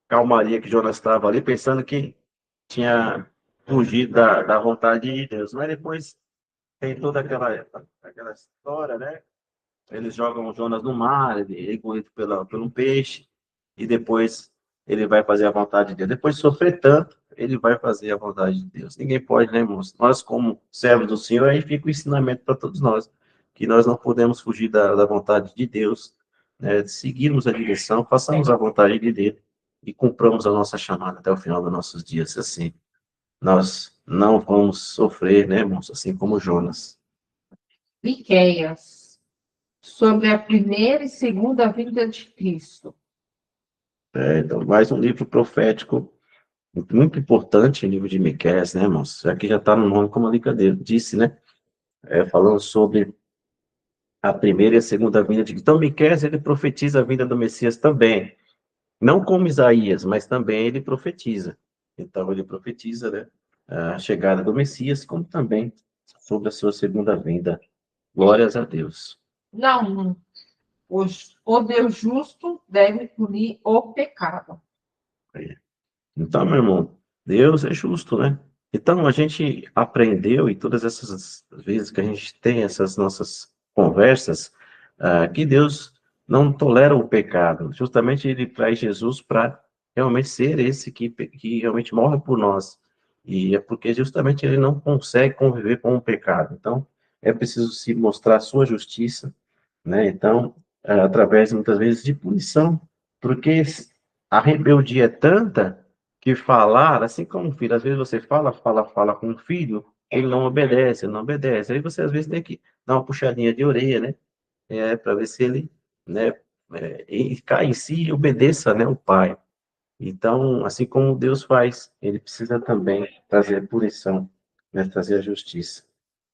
calmaria que Jonas estava ali, pensando que tinha fugido da vontade de Deus. Mas depois tem toda aquela história, né? Eles jogam Jonas no mar, ele é engolido por um peixe, e depois ele vai fazer a vontade de Deus. Depois de sofrer tanto, ele vai fazer a vontade de Deus. Ninguém pode, né, irmãos? Nós, como servos do Senhor, aí fica o ensinamento para todos nós, que nós não podemos fugir da vontade de Deus, né? Seguirmos a direção, façamos a vontade dele e cumpramos a nossa chamada até o final dos nossos dias. Assim, nós não vamos sofrer, né, irmãos? Assim como Jonas. Miqueias, sobre a primeira e segunda vinda de Cristo. Então, mais um livro profético muito importante, o livro de Miqueias, né, irmãos? Aqui já está no nome, como a Lica disse, né? Falando sobre a primeira e a segunda vinda de Cristo. Então, Miqueias, ele profetiza a vinda do Messias também. Não como Isaías, mas também ele profetiza. Então, ele profetiza, né, a chegada do Messias, como também sobre a sua segunda vinda. Glórias a Deus. Não, o Deus justo deve punir o pecado. Então, meu irmão, Deus é justo, né? Então, a gente aprendeu, e todas essas vezes que a gente tem essas nossas conversas, que Deus não tolera o pecado. Justamente ele traz Jesus para realmente ser esse que realmente morre por nós. E é porque justamente ele não consegue conviver com o pecado. Então, é preciso se mostrar a sua justiça, né? Então, através muitas vezes de punição, porque a rebeldia é tanta que falar, assim como o filho, às vezes você fala com o filho, ele não obedece, ele não obedece. Aí você às vezes tem que dar uma puxadinha de orelha, né? Para ver se ele, né, e cai em si e obedeça, né, o pai. Então, assim como Deus faz, ele precisa também trazer punição, né, trazer a justiça.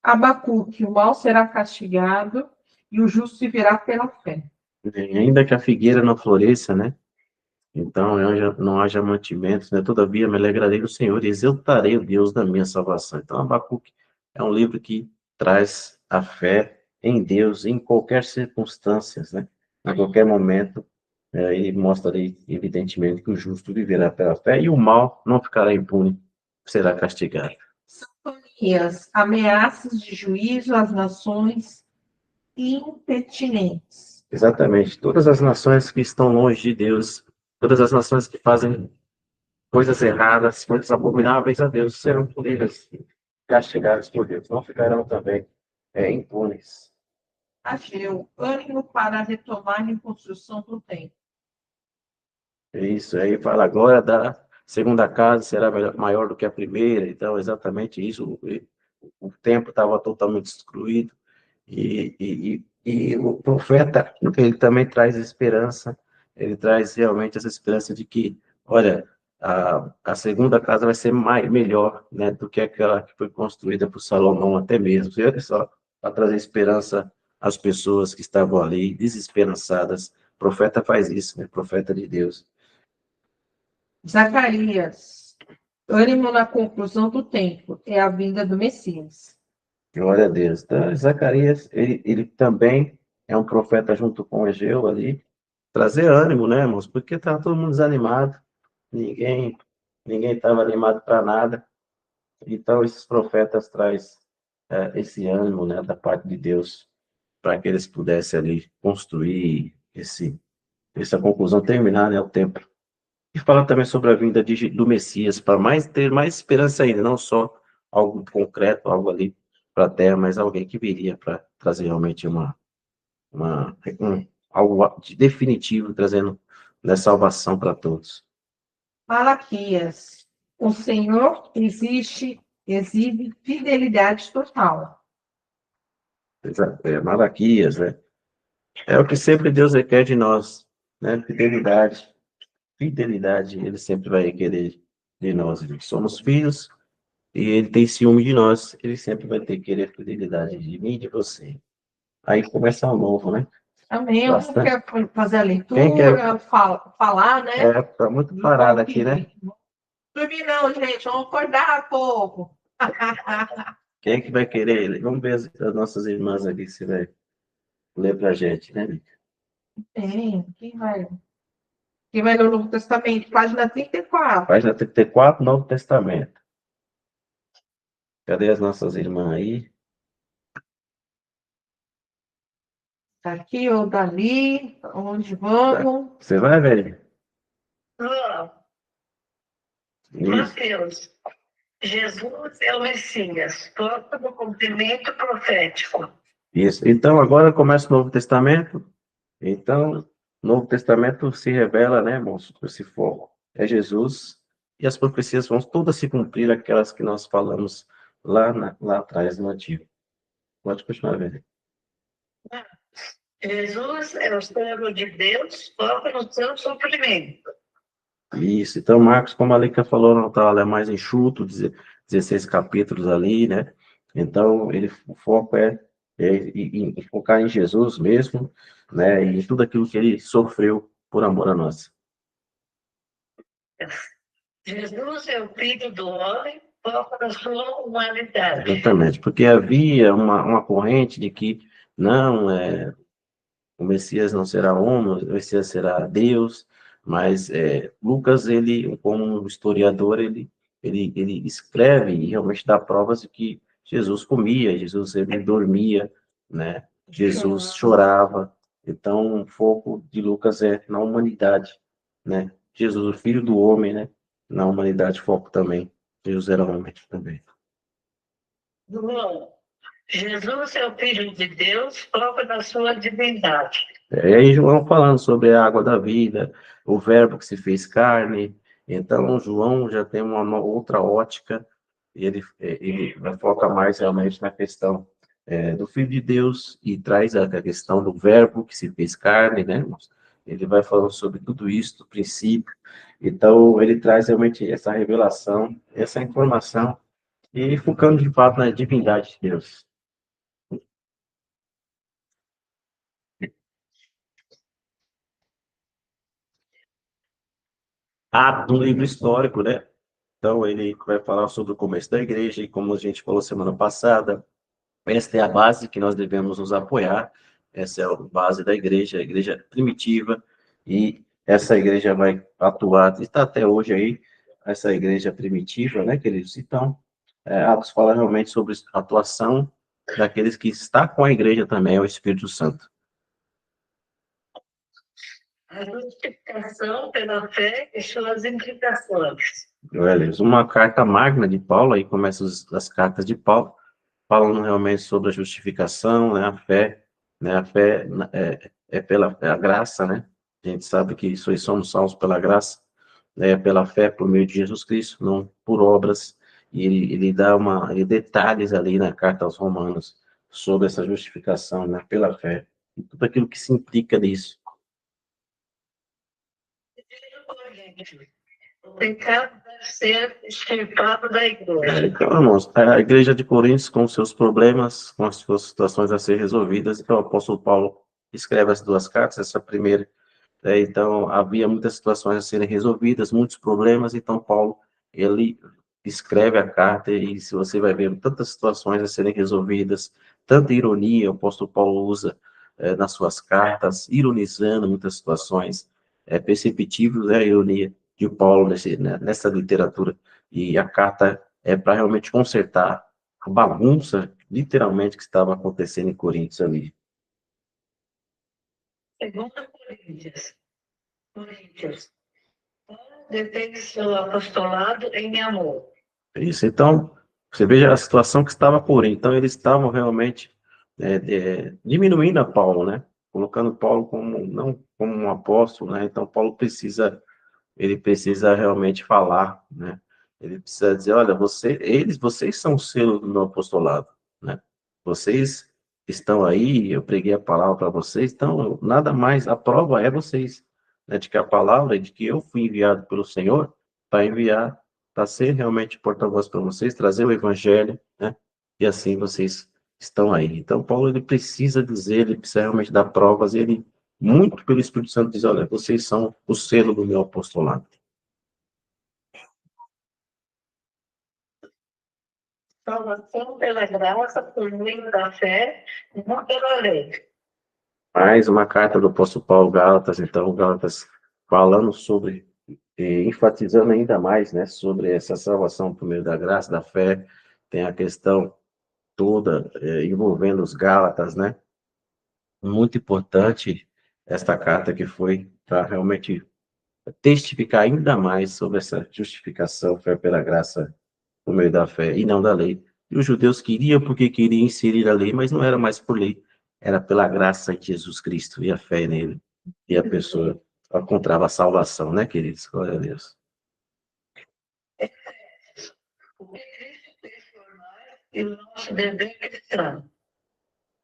Abacuque, o mal será castigado e o justo viverá pela fé. E ainda que a figueira não floresça, né? Então, não haja mantimentos, né? Todavia, me alegrarei no Senhor e exaltarei o Deus da minha salvação. Então, Abacuque é um livro que traz a fé em Deus em qualquer circunstância, né? A qualquer momento, e mostra ali, evidentemente, que o justo viverá pela fé e o mal não ficará impune, será castigado. Sofonias, ameaças de juízo às nações impertinentes. Exatamente. Todas as nações que estão longe de Deus, todas as nações que fazem coisas erradas, coisas abomináveis a Deus, serão punidas, castigadas por Deus. Não ficarão também impunes. Ageu, ânimo para retomar a reconstrução do templo. Isso aí fala, a glória da segunda casa será maior do que a primeira. Então, exatamente isso. O templo estava totalmente destruído. E o profeta, ele também traz esperança, ele traz realmente essa esperança de que, olha, a segunda casa vai ser melhor, né, do que aquela que foi construída por Salomão até mesmo. Olha só, para trazer esperança às pessoas que estavam ali, desesperançadas. O profeta faz isso, né, profeta de Deus. Zacarias, ânimo na conclusão do templo, é a vinda do Messias. Glória a Deus. Então, Zacarias, ele também é um profeta junto com Egeu ali, trazer ânimo, né, irmãos? Porque estava todo mundo desanimado, ninguém ninguém estava animado para nada. Então, esses profetas traz esse ânimo, né, da parte de Deus, para que eles pudessem ali construir essa conclusão, terminar, né, o templo. E fala também sobre a vinda do Messias, para ter mais esperança ainda, não só algo concreto, algo ali para a terra, mas alguém que viria para trazer realmente algo de definitivo, trazendo, né, salvação para todos. Malaquias, o Senhor exibe fidelidade total. Malaquias, né? É o que sempre Deus requer de nós, né? Fidelidade. Fidelidade, ele sempre vai requerer de nós. Somos filhos e ele tem ciúme de nós. Ele sempre vai ter que querer fidelidade de mim e de você. Aí começa um novo, né? Amém. Eu não Bastante. quero fazer a Quem quer? leitura, falar, né? Tá muito parado aqui, né? Dormir não, gente. Vamos acordar pouco. Quem é que vai querer? Vamos ver as nossas irmãs aqui se vai ler pra gente, né? Tem. Quem vai ler o Novo Testamento? Página 34. Página 34, Novo Testamento. Cadê as nossas irmãs aí? Tá aqui ou dali? Onde vamos? Você vai, velho? Mateus, Jesus é o Messias, foco do cumprimento profético. Isso. Então, agora começa o Novo Testamento. Então, o Novo Testamento se revela, né, irmãos? Esse foco é Jesus. E as profecias vão todas se cumprir, aquelas que nós falamos lá atrás no Antigo. Pode continuar, velho. Jesus é o servo de Deus, foca no seu sofrimento. Isso. Então, Marcos, como a Leica falou, não tá, é mais enxuto, 16 capítulos ali, né? Então, o foco em focar em Jesus mesmo, né? E em tudo aquilo que ele sofreu por amor a nós. Jesus é o Filho do Homem, foca na sua humanidade. Exatamente, porque havia uma corrente de que não, o Messias não será homem, o Messias será Deus, mas Lucas, ele, como um historiador, ele escreve e realmente dá provas de que Jesus comia, Jesus ele dormia, né? Jesus chorava. Então, o foco de Lucas é na humanidade, né? Jesus, o Filho do Homem, né? Na humanidade, foco também. Jesus era homem também. João, Jesus é o Filho de Deus, foca na sua divindade. E aí João falando sobre a água da vida, o verbo que se fez carne, Então, João já tem uma outra ótica, e ele vai focar mais realmente na questão do Filho de Deus e traz a questão do verbo que se fez carne, né, irmãos? Ele vai falando sobre tudo isso, do princípio. Então, ele traz realmente essa revelação, essa informação, e focando de fato na divindade de Deus. Um livro histórico, né? Então, ele vai falar sobre o começo da igreja, e como a gente falou semana passada, esta é a base que nós devemos nos apoiar, essa é a base da igreja, a igreja primitiva, e essa igreja vai atuar, está até hoje aí, essa igreja primitiva, né, queridos? Então, Atos fala realmente sobre a atuação daqueles que está com a igreja também, é o Espírito Santo. A justificação pela fé e suas implicações. Uma carta magna de Paulo, aí começam as cartas de Paulo, falando realmente sobre a justificação, né, a fé, né, a fé é a graça, né, a gente sabe que somos salvos pela graça, né, pela fé, por meio de Jesus Cristo, não por obras, e ele dá ele detalhes ali na carta aos Romanos sobre essa justificação, né, pela fé, e tudo aquilo que se implica nisso. O pecado deve ser extirpado da igreja. Então, irmãos, a igreja de Coríntios, com seus problemas, com as suas situações a ser resolvidas, então o apóstolo Paulo escreve as duas cartas, essa primeira, então havia muitas situações a serem resolvidas, muitos problemas, então Paulo, ele escreve a carta, e se você vai ver tantas situações a serem resolvidas, tanta ironia o apóstolo Paulo usa nas suas cartas, ironizando muitas situações, é perceptível, né, a ironia de Paulo nessa literatura, e a carta é para realmente consertar a bagunça, literalmente, que estava acontecendo em Coríntios ali. Segundo Coríntios, detém seu apostolado em amor. Isso, então, você veja a situação que estava por aí. Então, eles estavam realmente diminuindo a Paulo, né? Colocando Paulo como, não como um apóstolo, né? Então, Paulo ele precisa realmente falar, né? Ele precisa dizer, olha, vocês são o selo do meu apostolado, né? Vocês estão aí, eu preguei a palavra para vocês, então, nada mais, a prova é vocês, né? De que a palavra, de que eu fui enviado pelo Senhor para enviar, para ser realmente porta-voz para vocês, trazer o evangelho, né? E assim vocês estão aí. Então, Paulo, ele precisa dizer, ele precisa realmente dar provas, ele muito pelo Espírito Santo diz, olha, vocês são o selo do meu apostolado. Salvação pela graça, por meio da fé, não pela lei. Mais uma carta do apóstolo Paulo Gálatas, então, Gálatas falando sobre, enfatizando ainda mais, né, sobre essa salvação por meio da graça, da fé, tem a questão toda envolvendo os Gálatas, né, muito importante esta carta que foi para realmente testificar ainda mais sobre essa justificação, fé pela graça por meio da fé e não da lei. E os judeus queriam porque queriam inserir a lei, mas não era mais por lei, era pela graça de Jesus Cristo e a fé nele. E a pessoa encontrava a salvação, né, queridos? Glória a Deus. O que Cristo fez por nós e o nosso dever cristão.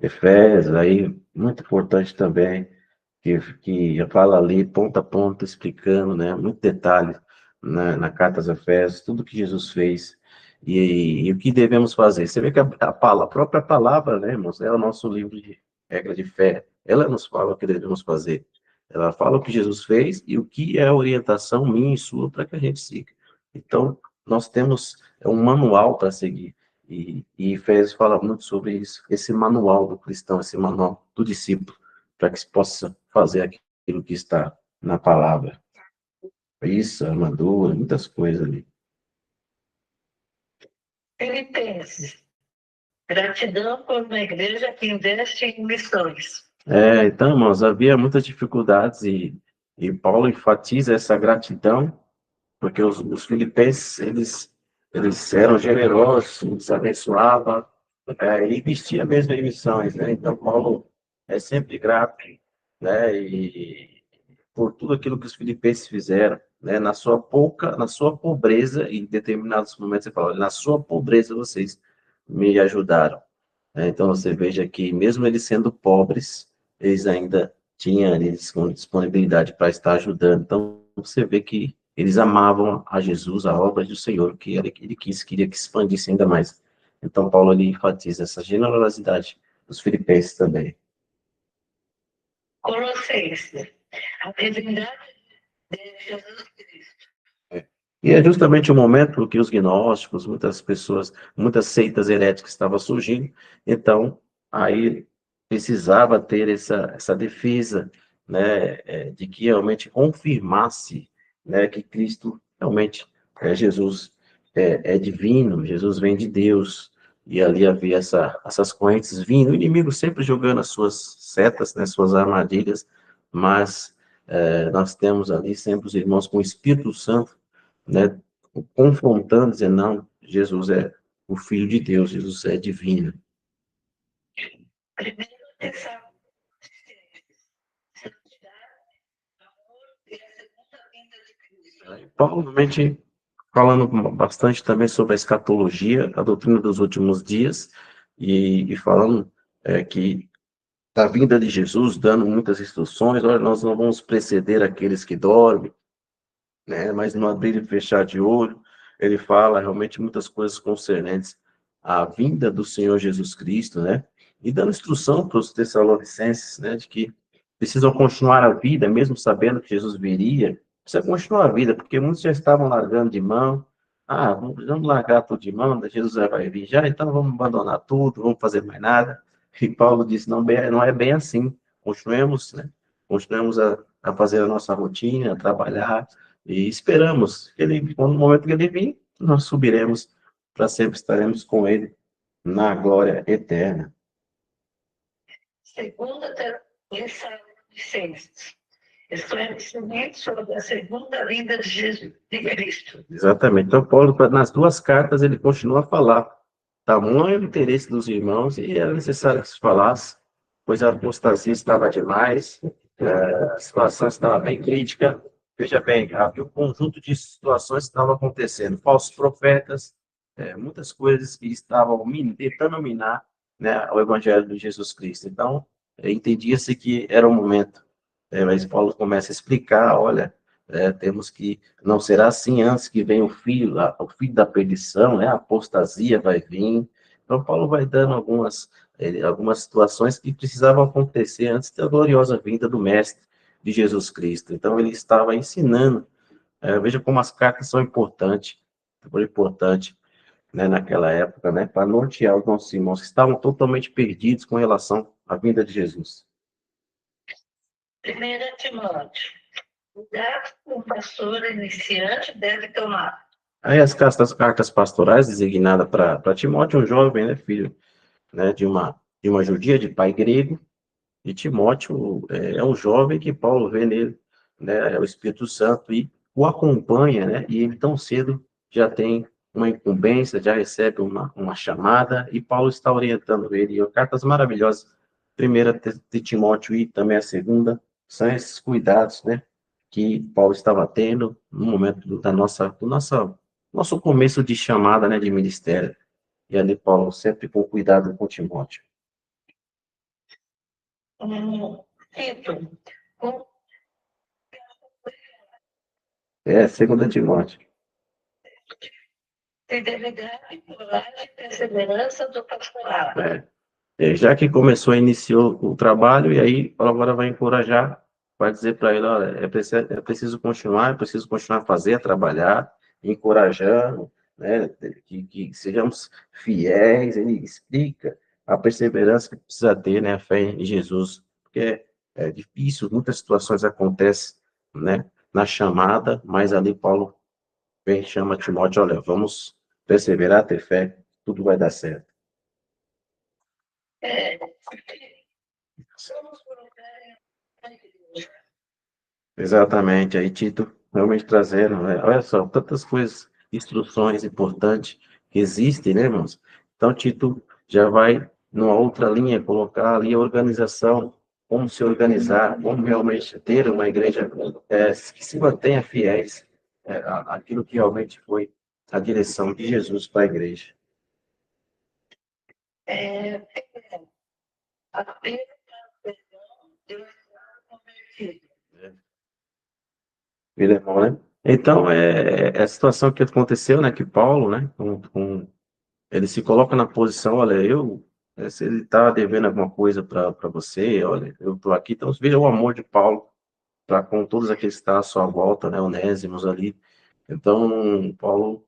Efésios, aí, muito importante também, que fala ali, ponto a ponto, explicando, né, muito detalhe na carta aos Efésios, tudo que Jesus fez e o que devemos fazer. Você vê que a própria palavra, né, irmãos, é o nosso livro de regra de fé. Ela nos fala o que devemos fazer. Ela fala o que Jesus fez e o que é a orientação minha e sua para que a gente siga. Então, nós temos um manual para seguir. E Efésios fala muito sobre isso, esse manual do cristão, esse manual do discípulo, para que se possa fazer aquilo que está na palavra. Isso, armadura, muitas coisas ali. Filipenses. Gratidão por uma igreja que investe em missões. Então, irmãos, havia muitas dificuldades e Paulo enfatiza essa gratidão, porque os filipenses, eles eram generosos, eles abençoavam, e investia mesmo em missões, né? Então, Paulo é sempre grato, né? E por tudo aquilo que os filipenses fizeram. né, na sua pobreza, em determinados momentos você fala, na sua pobreza vocês me ajudaram. Então você veja que mesmo eles sendo pobres, eles ainda tinham ali disponibilidade para estar ajudando. Então você vê que eles amavam a Jesus, a obra do Senhor, que ele queria que expandisse ainda mais. Então Paulo ali enfatiza essa generosidade dos filipenses também. Colossenses, a divindade de Jesus Cristo. E é justamente o momento que os gnósticos, muitas pessoas, muitas seitas heréticas estavam surgindo, então aí precisava ter essa defesa, né, de que realmente confirmasse, né, que Cristo realmente Jesus é divino, Jesus vem de Deus, e ali havia essas correntes vindo, o inimigo sempre jogando as suas setas, né, suas armadilhas, mas nós temos ali sempre os irmãos com o Espírito Santo, né, confrontando, dizendo, não, Jesus é o Filho de Deus, Jesus é divino. Primeiro, santidade, amor e a segunda vinda de Cristo. Provavelmente falando bastante também sobre a escatologia, a doutrina dos últimos dias, e falando que da vinda de Jesus, dando muitas instruções, olha, nós não vamos preceder aqueles que dormem, né? Mas no abrir e fechar de olho, ele fala realmente muitas coisas concernentes à vinda do Senhor Jesus Cristo, né? E dando instrução para os tessalonicenses, né, de que precisam continuar a vida, mesmo sabendo que Jesus viria, precisa continuar a vida, porque muitos já estavam largando de mão. Ah, vamos largar tudo de mão, Jesus já vai vir já, então vamos abandonar tudo, vamos fazer mais nada. E Paulo disse, não, não é bem assim. Continuemos, né? Continuemos a fazer a nossa rotina, a trabalhar, e esperamos que ele, no momento que ele vir, nós subiremos para sempre estaremos com ele na glória eterna. Segunda Tessalonicenses. Esclarecimento sobre a segunda vinda de Jesus de Cristo. Exatamente. Então, Paulo, nas duas cartas, ele continua a falar. Tamanho o interesse dos irmãos e era necessário que se falasse, pois a apostasia estava demais, a situação estava bem crítica. Veja bem, havia um conjunto de situações que estavam acontecendo, falsos profetas, muitas coisas que estavam tentando minar, né, o evangelho de Jesus Cristo. Então, entendia-se que era o momento. Mas Paulo começa a explicar, olha, temos que, não será assim antes que venha o filho da perdição, né, a apostasia vai vir. Então, Paulo vai dando algumas situações que precisavam acontecer antes da gloriosa vinda do Mestre, de Jesus Cristo. Então, ele estava ensinando, veja como as cartas são importantes, foi importante, né, naquela época, né, para nortear os nossos irmãos que estavam totalmente perdidos com relação à vinda de Jesus. 1 Timóteo. Cuidado que o pastor iniciante deve tomar. Aí as cartas pastorais designadas para Timóteo, um jovem, né, filho, né, de uma judia de pai grego, e Timóteo é um jovem que Paulo vê nele, né, é o Espírito Santo, e o acompanha, né, e ele tão cedo já tem uma incumbência, já recebe uma chamada, e Paulo está orientando ele, e cartas maravilhosas, primeira de Timóteo e também a segunda, são esses cuidados, né, que Paulo estava tendo no momento nosso começo de chamada, né, de ministério, e ali Paulo sempre com cuidado com Timóteo. Tito. Segunda Timóteo. Fidelidade, coragem e perseverança do pastorado. Já que começou, iniciou o trabalho, e aí agora vai encorajar, vai dizer para ele, olha, é preciso continuar a fazer, a trabalhar, encorajando, né, que sejamos fiéis. Ele explica a perseverança que precisa ter, né, a fé em Jesus, porque é difícil, muitas situações acontecem, né, na chamada, mas ali Paulo vem e chama Timóteo, olha, vamos perseverar, ter fé, tudo vai dar certo. Somos voluntários da igreja. Exatamente, aí Tito realmente trazendo, né? Olha só, tantas coisas, instruções importantes que existem, né, irmãos? Então, Tito já vai numa outra linha, colocar ali a organização, como se organizar, como realmente ter uma igreja que se mantenha fiéis, aquilo que realmente foi a direção de Jesus para a igreja. É, apenas Deus convertido. Filemão, né? Então, é a situação que aconteceu, né, que Paulo, né, ele se coloca na posição, olha, se ele está devendo alguma coisa para você, olha, eu estou aqui, então veja o amor de Paulo para com todos aqueles que estão à sua volta, né, Onésimos ali. Então, Paulo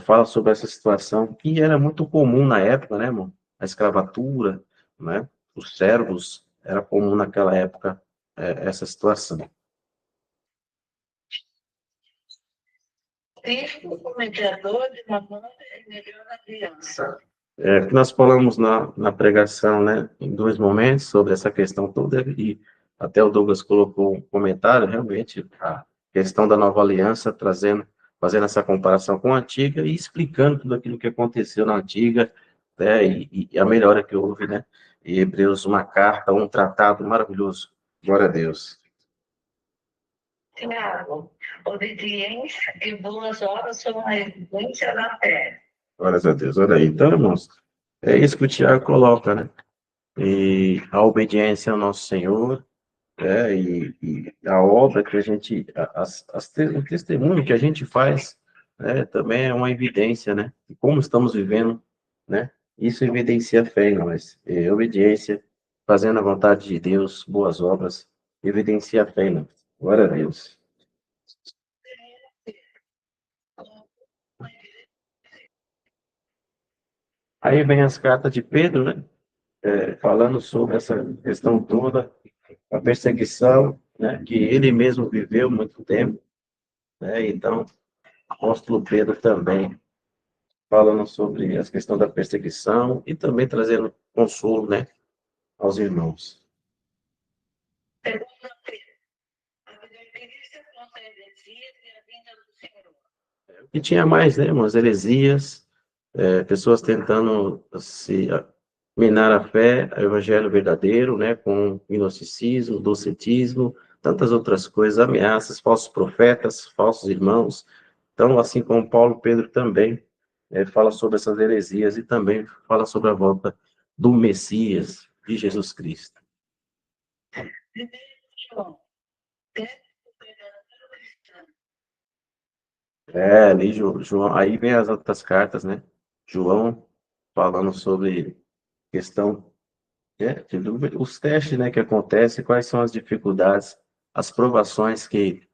fala sobre essa situação que era muito comum na época, né, irmão? A escravatura, né? Os servos, era comum naquela época essa situação. Cristo, o mediador de uma nova e melhor aliança. Que nós falamos na pregação, né, em dois momentos sobre essa questão toda, e até o Douglas colocou um comentário, realmente, a questão da nova aliança, fazendo essa comparação com a antiga e explicando tudo aquilo que aconteceu na antiga, né, e a melhora que houve, né, em Hebreus, uma carta, um tratado maravilhoso. Glória a Deus. Tiago, obediência e boas obras são a evidência da fé. Glória a Deus. Olha aí. Então, irmãos, é isso que o Tiago coloca, né? E a obediência ao nosso Senhor, e a obra que a gente, o testemunho que a gente faz, né, também é uma evidência, né, de como estamos vivendo, né, isso evidencia a fé em nós, obediência, fazendo a vontade de Deus, boas obras, evidencia a fé em nós. Glória a Deus. Aí vem as cartas de Pedro, né, falando sobre essa questão toda, a perseguição, né, que ele mesmo viveu muito tempo, né, então, apóstolo Pedro também falando sobre a questão da perseguição e também trazendo consolo, né, aos irmãos. Segunda Pedro, a advertência contra a heresia e a vinda do Senhor. E tinha mais, né, umas heresias, pessoas tentando minar a fé, o evangelho verdadeiro, né, com gnosticismo, docetismo, tantas outras coisas, ameaças, falsos profetas, falsos irmãos. Então, assim como Paulo, Pedro também fala sobre essas heresias e também fala sobre a volta do Messias, de Jesus Cristo. Primeiro João, teste o verdadeiro cristão. Ali, João, aí vem as outras cartas, né? João falando sobre questão, os testes, né, que acontecem, quais são as dificuldades, as provações que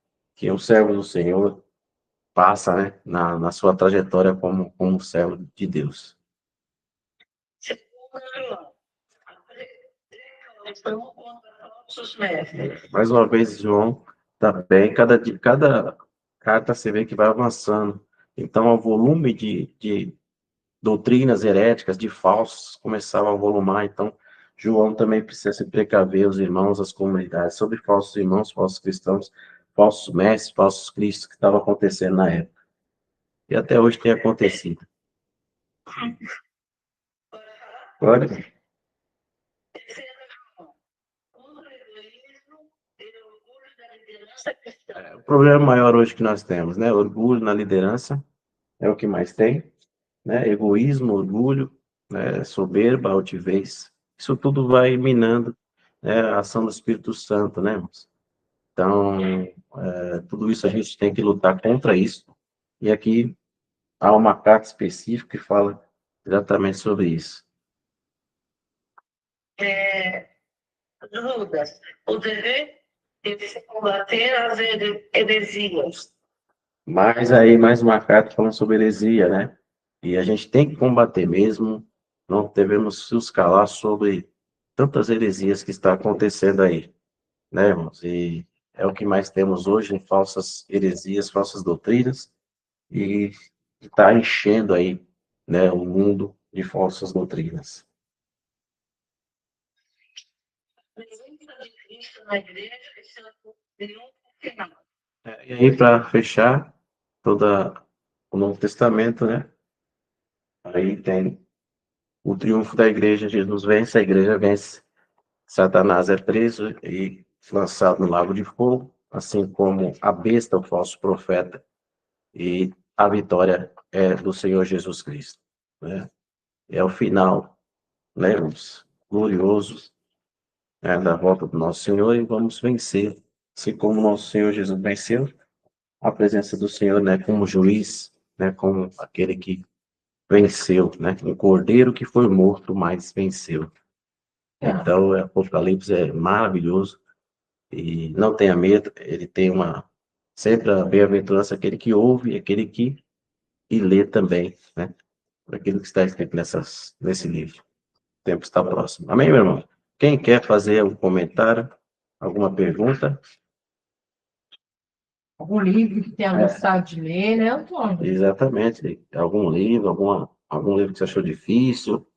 o servo do Senhor passa, né, na sua trajetória como servo de Deus. Segunda João, a precaução contra falsos mestres. Mais uma vez, João, também, cada carta você vê que vai avançando. Então, o volume de doutrinas heréticas, de falsos, começava a volumar. Então, João também precisa se precaver, os irmãos, as comunidades, sobre falsos irmãos, falsos cristãos, falsos mestres, falsos cristos, que estavam acontecendo na época. E até hoje tem acontecido. Olha, Terceira João, contra o egoísmo e o orgulho da liderança cristã. o problema maior hoje que nós temos, né? Orgulho na liderança é o que mais tem, né? Egoísmo, orgulho, né? Soberba, altivez. Isso tudo vai minando, né, a ação do Espírito Santo, né, irmãos? Então, tudo isso a gente tem que lutar contra isso. E aqui há uma carta específica que fala exatamente sobre isso. Judas, o dever de se combater as heresias. Mas aí, mais uma carta falando sobre heresia, né? E a gente tem que combater mesmo, não devemos nos calar sobre tantas heresias que está acontecendo aí, né, irmãos? E é o que mais temos hoje, falsas heresias, falsas doutrinas, e está enchendo aí, né, o mundo de falsas doutrinas. A presença de Cristo na igreja e seu triunfo final. E aí, para fechar toda o Novo Testamento, né? Aí tem o triunfo da igreja, Jesus vence, a igreja vence, Satanás é preso e lançado no lago de fogo, assim como a besta, o falso profeta, e a vitória é do Senhor Jesus Cristo, né? É o final, né, irmãos? Glorioso, né, da volta do nosso Senhor, e vamos vencer. Assim como nosso Senhor Jesus venceu, a presença do Senhor, né, como juiz, né, como aquele que venceu, né, um cordeiro que foi morto, mas venceu. Então, o Apocalipse é maravilhoso e não tenha medo, ele tem sempre a bem-aventurança aquele que ouve e aquele que e lê também, né, aquilo que está escrito nesse livro. O tempo está próximo. Amém, meu irmão? Quem quer fazer um comentário, alguma pergunta? Algum livro que tenha gostado de ler, né, Antônio? Exatamente. Algum livro, algum livro que você achou difícil,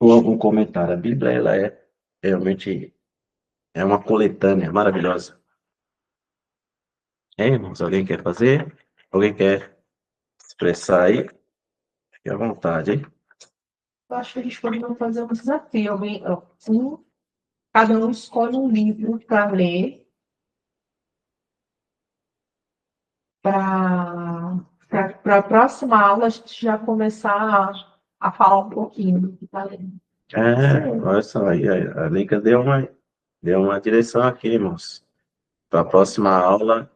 ou algum comentário. A Bíblia, ela é realmente uma coletânea maravilhosa. Irmãos? Alguém quer fazer? Alguém quer expressar aí? Fique à vontade, hein? Eu acho que a gente poderia fazer um desafio. Cada um escolhe um livro para ler, para a próxima aula a gente já começar a falar um pouquinho do que está lendo. Olha só, aí, a Liga deu uma direção aqui, irmãos. Para a próxima aula,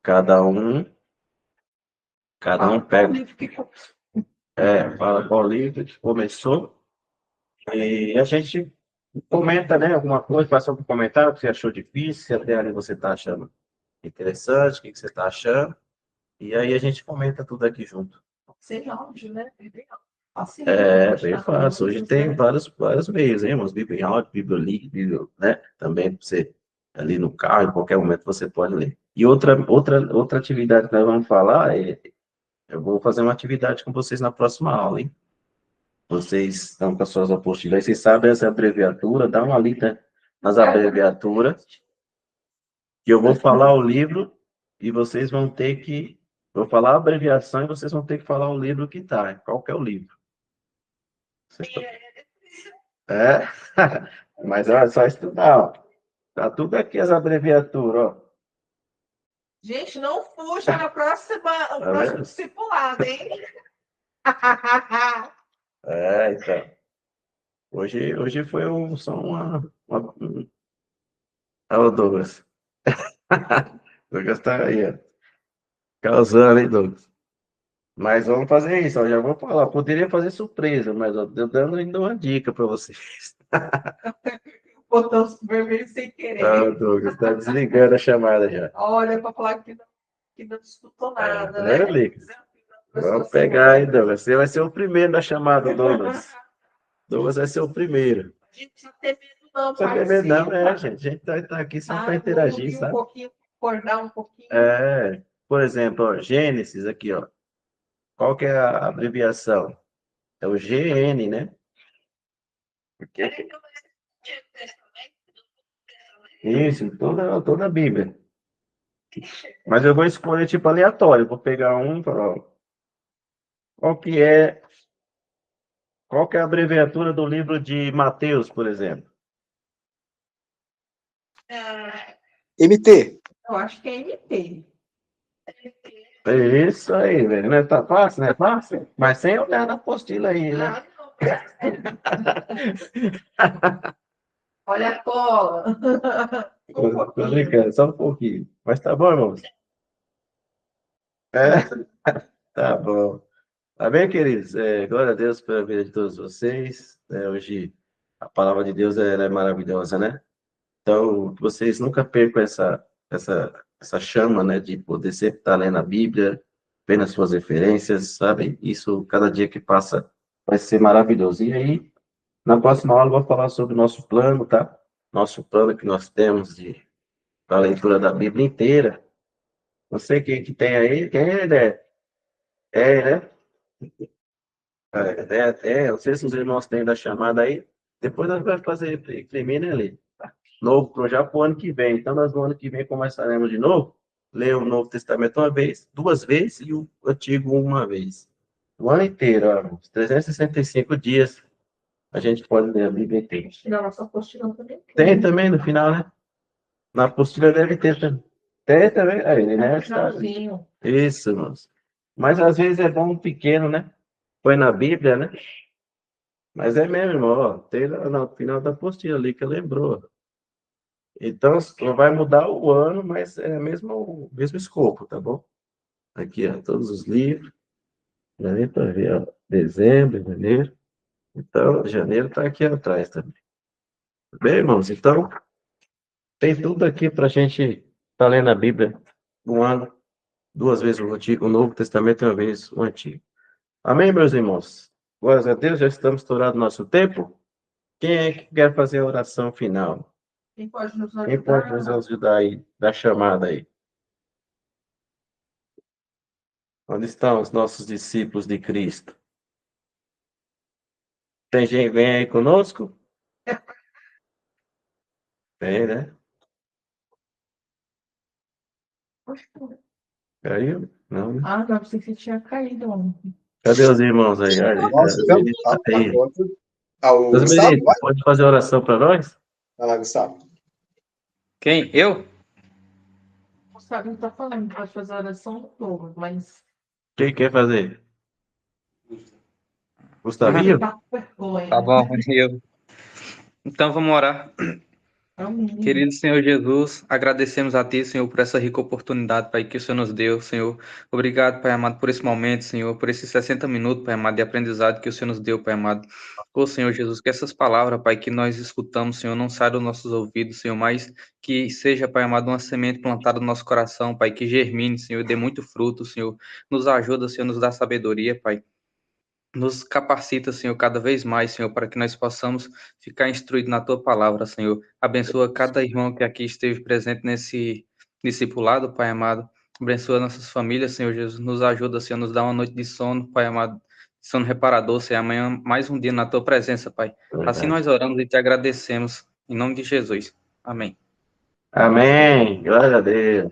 cada um Qual pega, livro que fala qual livro que começou, e a gente comenta, né, alguma coisa, faz algum comentário que você achou difícil, se até ali você está achando interessante, o que você está achando, e aí a gente comenta tudo aqui junto. Sem áudio, né? Assim, Bem fácil. Hoje tem vários meios, hein, irmãos? Bíblia em áudio, Bíblia livre, né? Também para você, ali no carro, em qualquer momento você pode ler. E outra atividade que nós vamos falar eu vou fazer uma atividade com vocês na próxima aula, hein? Vocês estão com as suas apostilas, vocês sabem essa abreviatura, dá uma lida nas abreviaturas, que eu vou falar o livro e vocês vão ter que. Vou falar a abreviação e vocês vão ter que falar o livro que tá. Qual que é o livro? É? Mas é só estudar, ó. Tá tudo aqui as abreviaturas, ó. Gente, não fuja no próximo vendo? discipulado, hein? Então. Hoje foi só Olha o Douglas. Douglas tá aí, ó. Causando, hein, Douglas? Mas vamos fazer isso, ó. Já vou falar. Poderia fazer surpresa, mas ó, eu dando ainda uma dica para vocês. Botão vermelho sem querer. Ah, Douglas, tá desligando a chamada já. Olha, para falar que não escutou nada, Né, né? Lick? Vamos pegar aí, Douglas. Você vai ser o primeiro da chamada, Douglas. Douglas vai ser o primeiro. A gente não tem medo, não, Não precisa ter medo, não, participa. gente. A gente tá aqui só Tá? para interagir, Vamos um sabe? pouquinho, acordar um pouquinho. Por exemplo, ó, Gênesis aqui, ó. Qual que é a abreviação? É o GN, né? Porque isso, toda a Bíblia. Mas eu vou escolher tipo aleatório. Vou pegar um e falar, ó, qual que é, qual que é a abreviatura do livro de Mateus, por exemplo? MT. Eu acho que é MT. É isso aí, velho. Não é tá fácil, não é fácil? Mas sem olhar na apostila aí, né? Olha a cola. Tô brincando, só um pouquinho. Mas tá bom, irmãos? Tá bom. Tá bem, queridos? Glória a Deus pela vida de todos vocês. Hoje a palavra de Deus ela é maravilhosa, né? Então, que vocês nunca percam essa chama, né, de poder sempre estar lendo a Bíblia, vendo as suas referências, sabe? Isso, cada dia que passa, vai ser maravilhoso. E aí, na próxima aula, eu vou falar sobre o nosso plano, tá? Nosso plano que nós temos para a leitura da Bíblia inteira. Não sei quem que tem aí, quem é, né? Né? Não sei se os irmãos têm da chamada aí. Depois nós vamos fazer imprimir, né, Lê? Novo projeto para o ano que vem. Então, nós no ano que vem começaremos de novo, ler o Novo Testamento uma vez, duas vezes e o Antigo uma vez. O ano inteiro, ó, os 365 dias, a gente pode ler a Bíblia inteira. Na nossa apostila também. Tem também no final, né? Na apostila deve ter também. Tem também. Aí, né? Tá. Finalzinho. Isso, irmãos. Mas às vezes é bom um pequeno, né? Põe na Bíblia, né? Mas é mesmo, irmão. Ó, tem no final da apostila ali que lembrou. Então, não vai mudar o ano, mas é o mesmo escopo, tá bom? Aqui, ó, todos os livros. Janeiro para ver, ó. Dezembro, janeiro. Então, janeiro está aqui atrás também. Bem, irmãos, então, tem tudo aqui para a gente estar lendo a Bíblia um ano, duas vezes o Antigo, o Novo Testamento e uma vez o Antigo. Amém, meus irmãos? Glórias a Deus, já estamos estourando nosso tempo. Quem é que quer fazer a oração final? Quem pode nos Quem pode nos ajudar? ajudar aí, da chamada aí? Onde estão os nossos discípulos de Cristo? Tem gente, vem aí conosco? Tem, né? Caiu? Não, né? Ah, não, pensei que você tinha caído ontem. Cadê os irmãos aí? Olha, Nossa, já Melita tá tá aí. pronto. Ah, o Deus Gustavo, Melita, vai? pode fazer oração para nós? Vai lá, Gustavo. Quem? Eu? O Gustavo não está falando, pode fazer a oração do povo, mas Quem quer fazer? ele Gustavinho? está com vergonha. Tá bom, eu. Então vamos orar. Amém. Querido Senhor Jesus, agradecemos a Ti, Senhor, por essa rica oportunidade, Pai, que o Senhor nos deu, Senhor. Obrigado, Pai amado, por esse momento, Senhor, por esses 60 minutos, Pai amado, de aprendizado que o Senhor nos deu, Pai amado. Ô Senhor Jesus, que essas palavras, Pai, que nós escutamos, Senhor, não saiam dos nossos ouvidos, Senhor, mas que seja, Pai amado, uma semente plantada no nosso coração, Pai, que germine, Senhor, e dê muito fruto, Senhor. Nos ajuda, Senhor, nos dá sabedoria, Pai. Nos capacita, Senhor, cada vez mais, Senhor, para que nós possamos ficar instruídos na Tua palavra, Senhor. Abençoa cada irmão que aqui esteve presente nesse discipulado, Pai amado. Abençoa nossas famílias, Senhor Jesus. Nos ajuda, Senhor, nos dá uma noite de sono, Pai amado. Sono reparador, Senhor. Amanhã mais um dia na Tua presença, Pai. Assim Verdade. nós oramos e te agradecemos. Em nome de Jesus. Amém. Amém. Glória a Deus.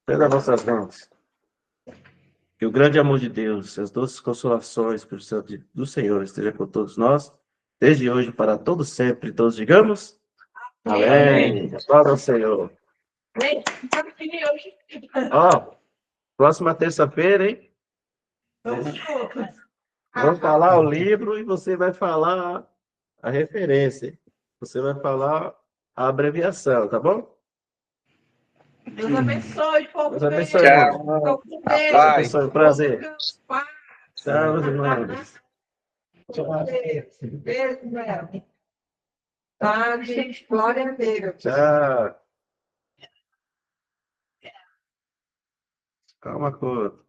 Pega vossas mãos. Que o grande amor de Deus, as doces consolações por Santo do Senhor esteja com todos nós, desde hoje para todos sempre. Todos digamos. Amém. Amém. Glória ao Senhor. Vem, sabe que nem hoje. Ó, próxima terça-feira, hein? Vamos todos. Vou falar o livro e você vai falar a referência. Você vai falar a abreviação, tá bom? Deus abençoe, povo. Deus abençoe, Deus. irmão. Fica com Deus Deus. Rapaz. abençoe. Prazer. Deus, Pai. Tchau, meus irmãos. Tchau. Beijo, Mel. Tá, gente. Glória a Deus. Tchau. Calma, Couto.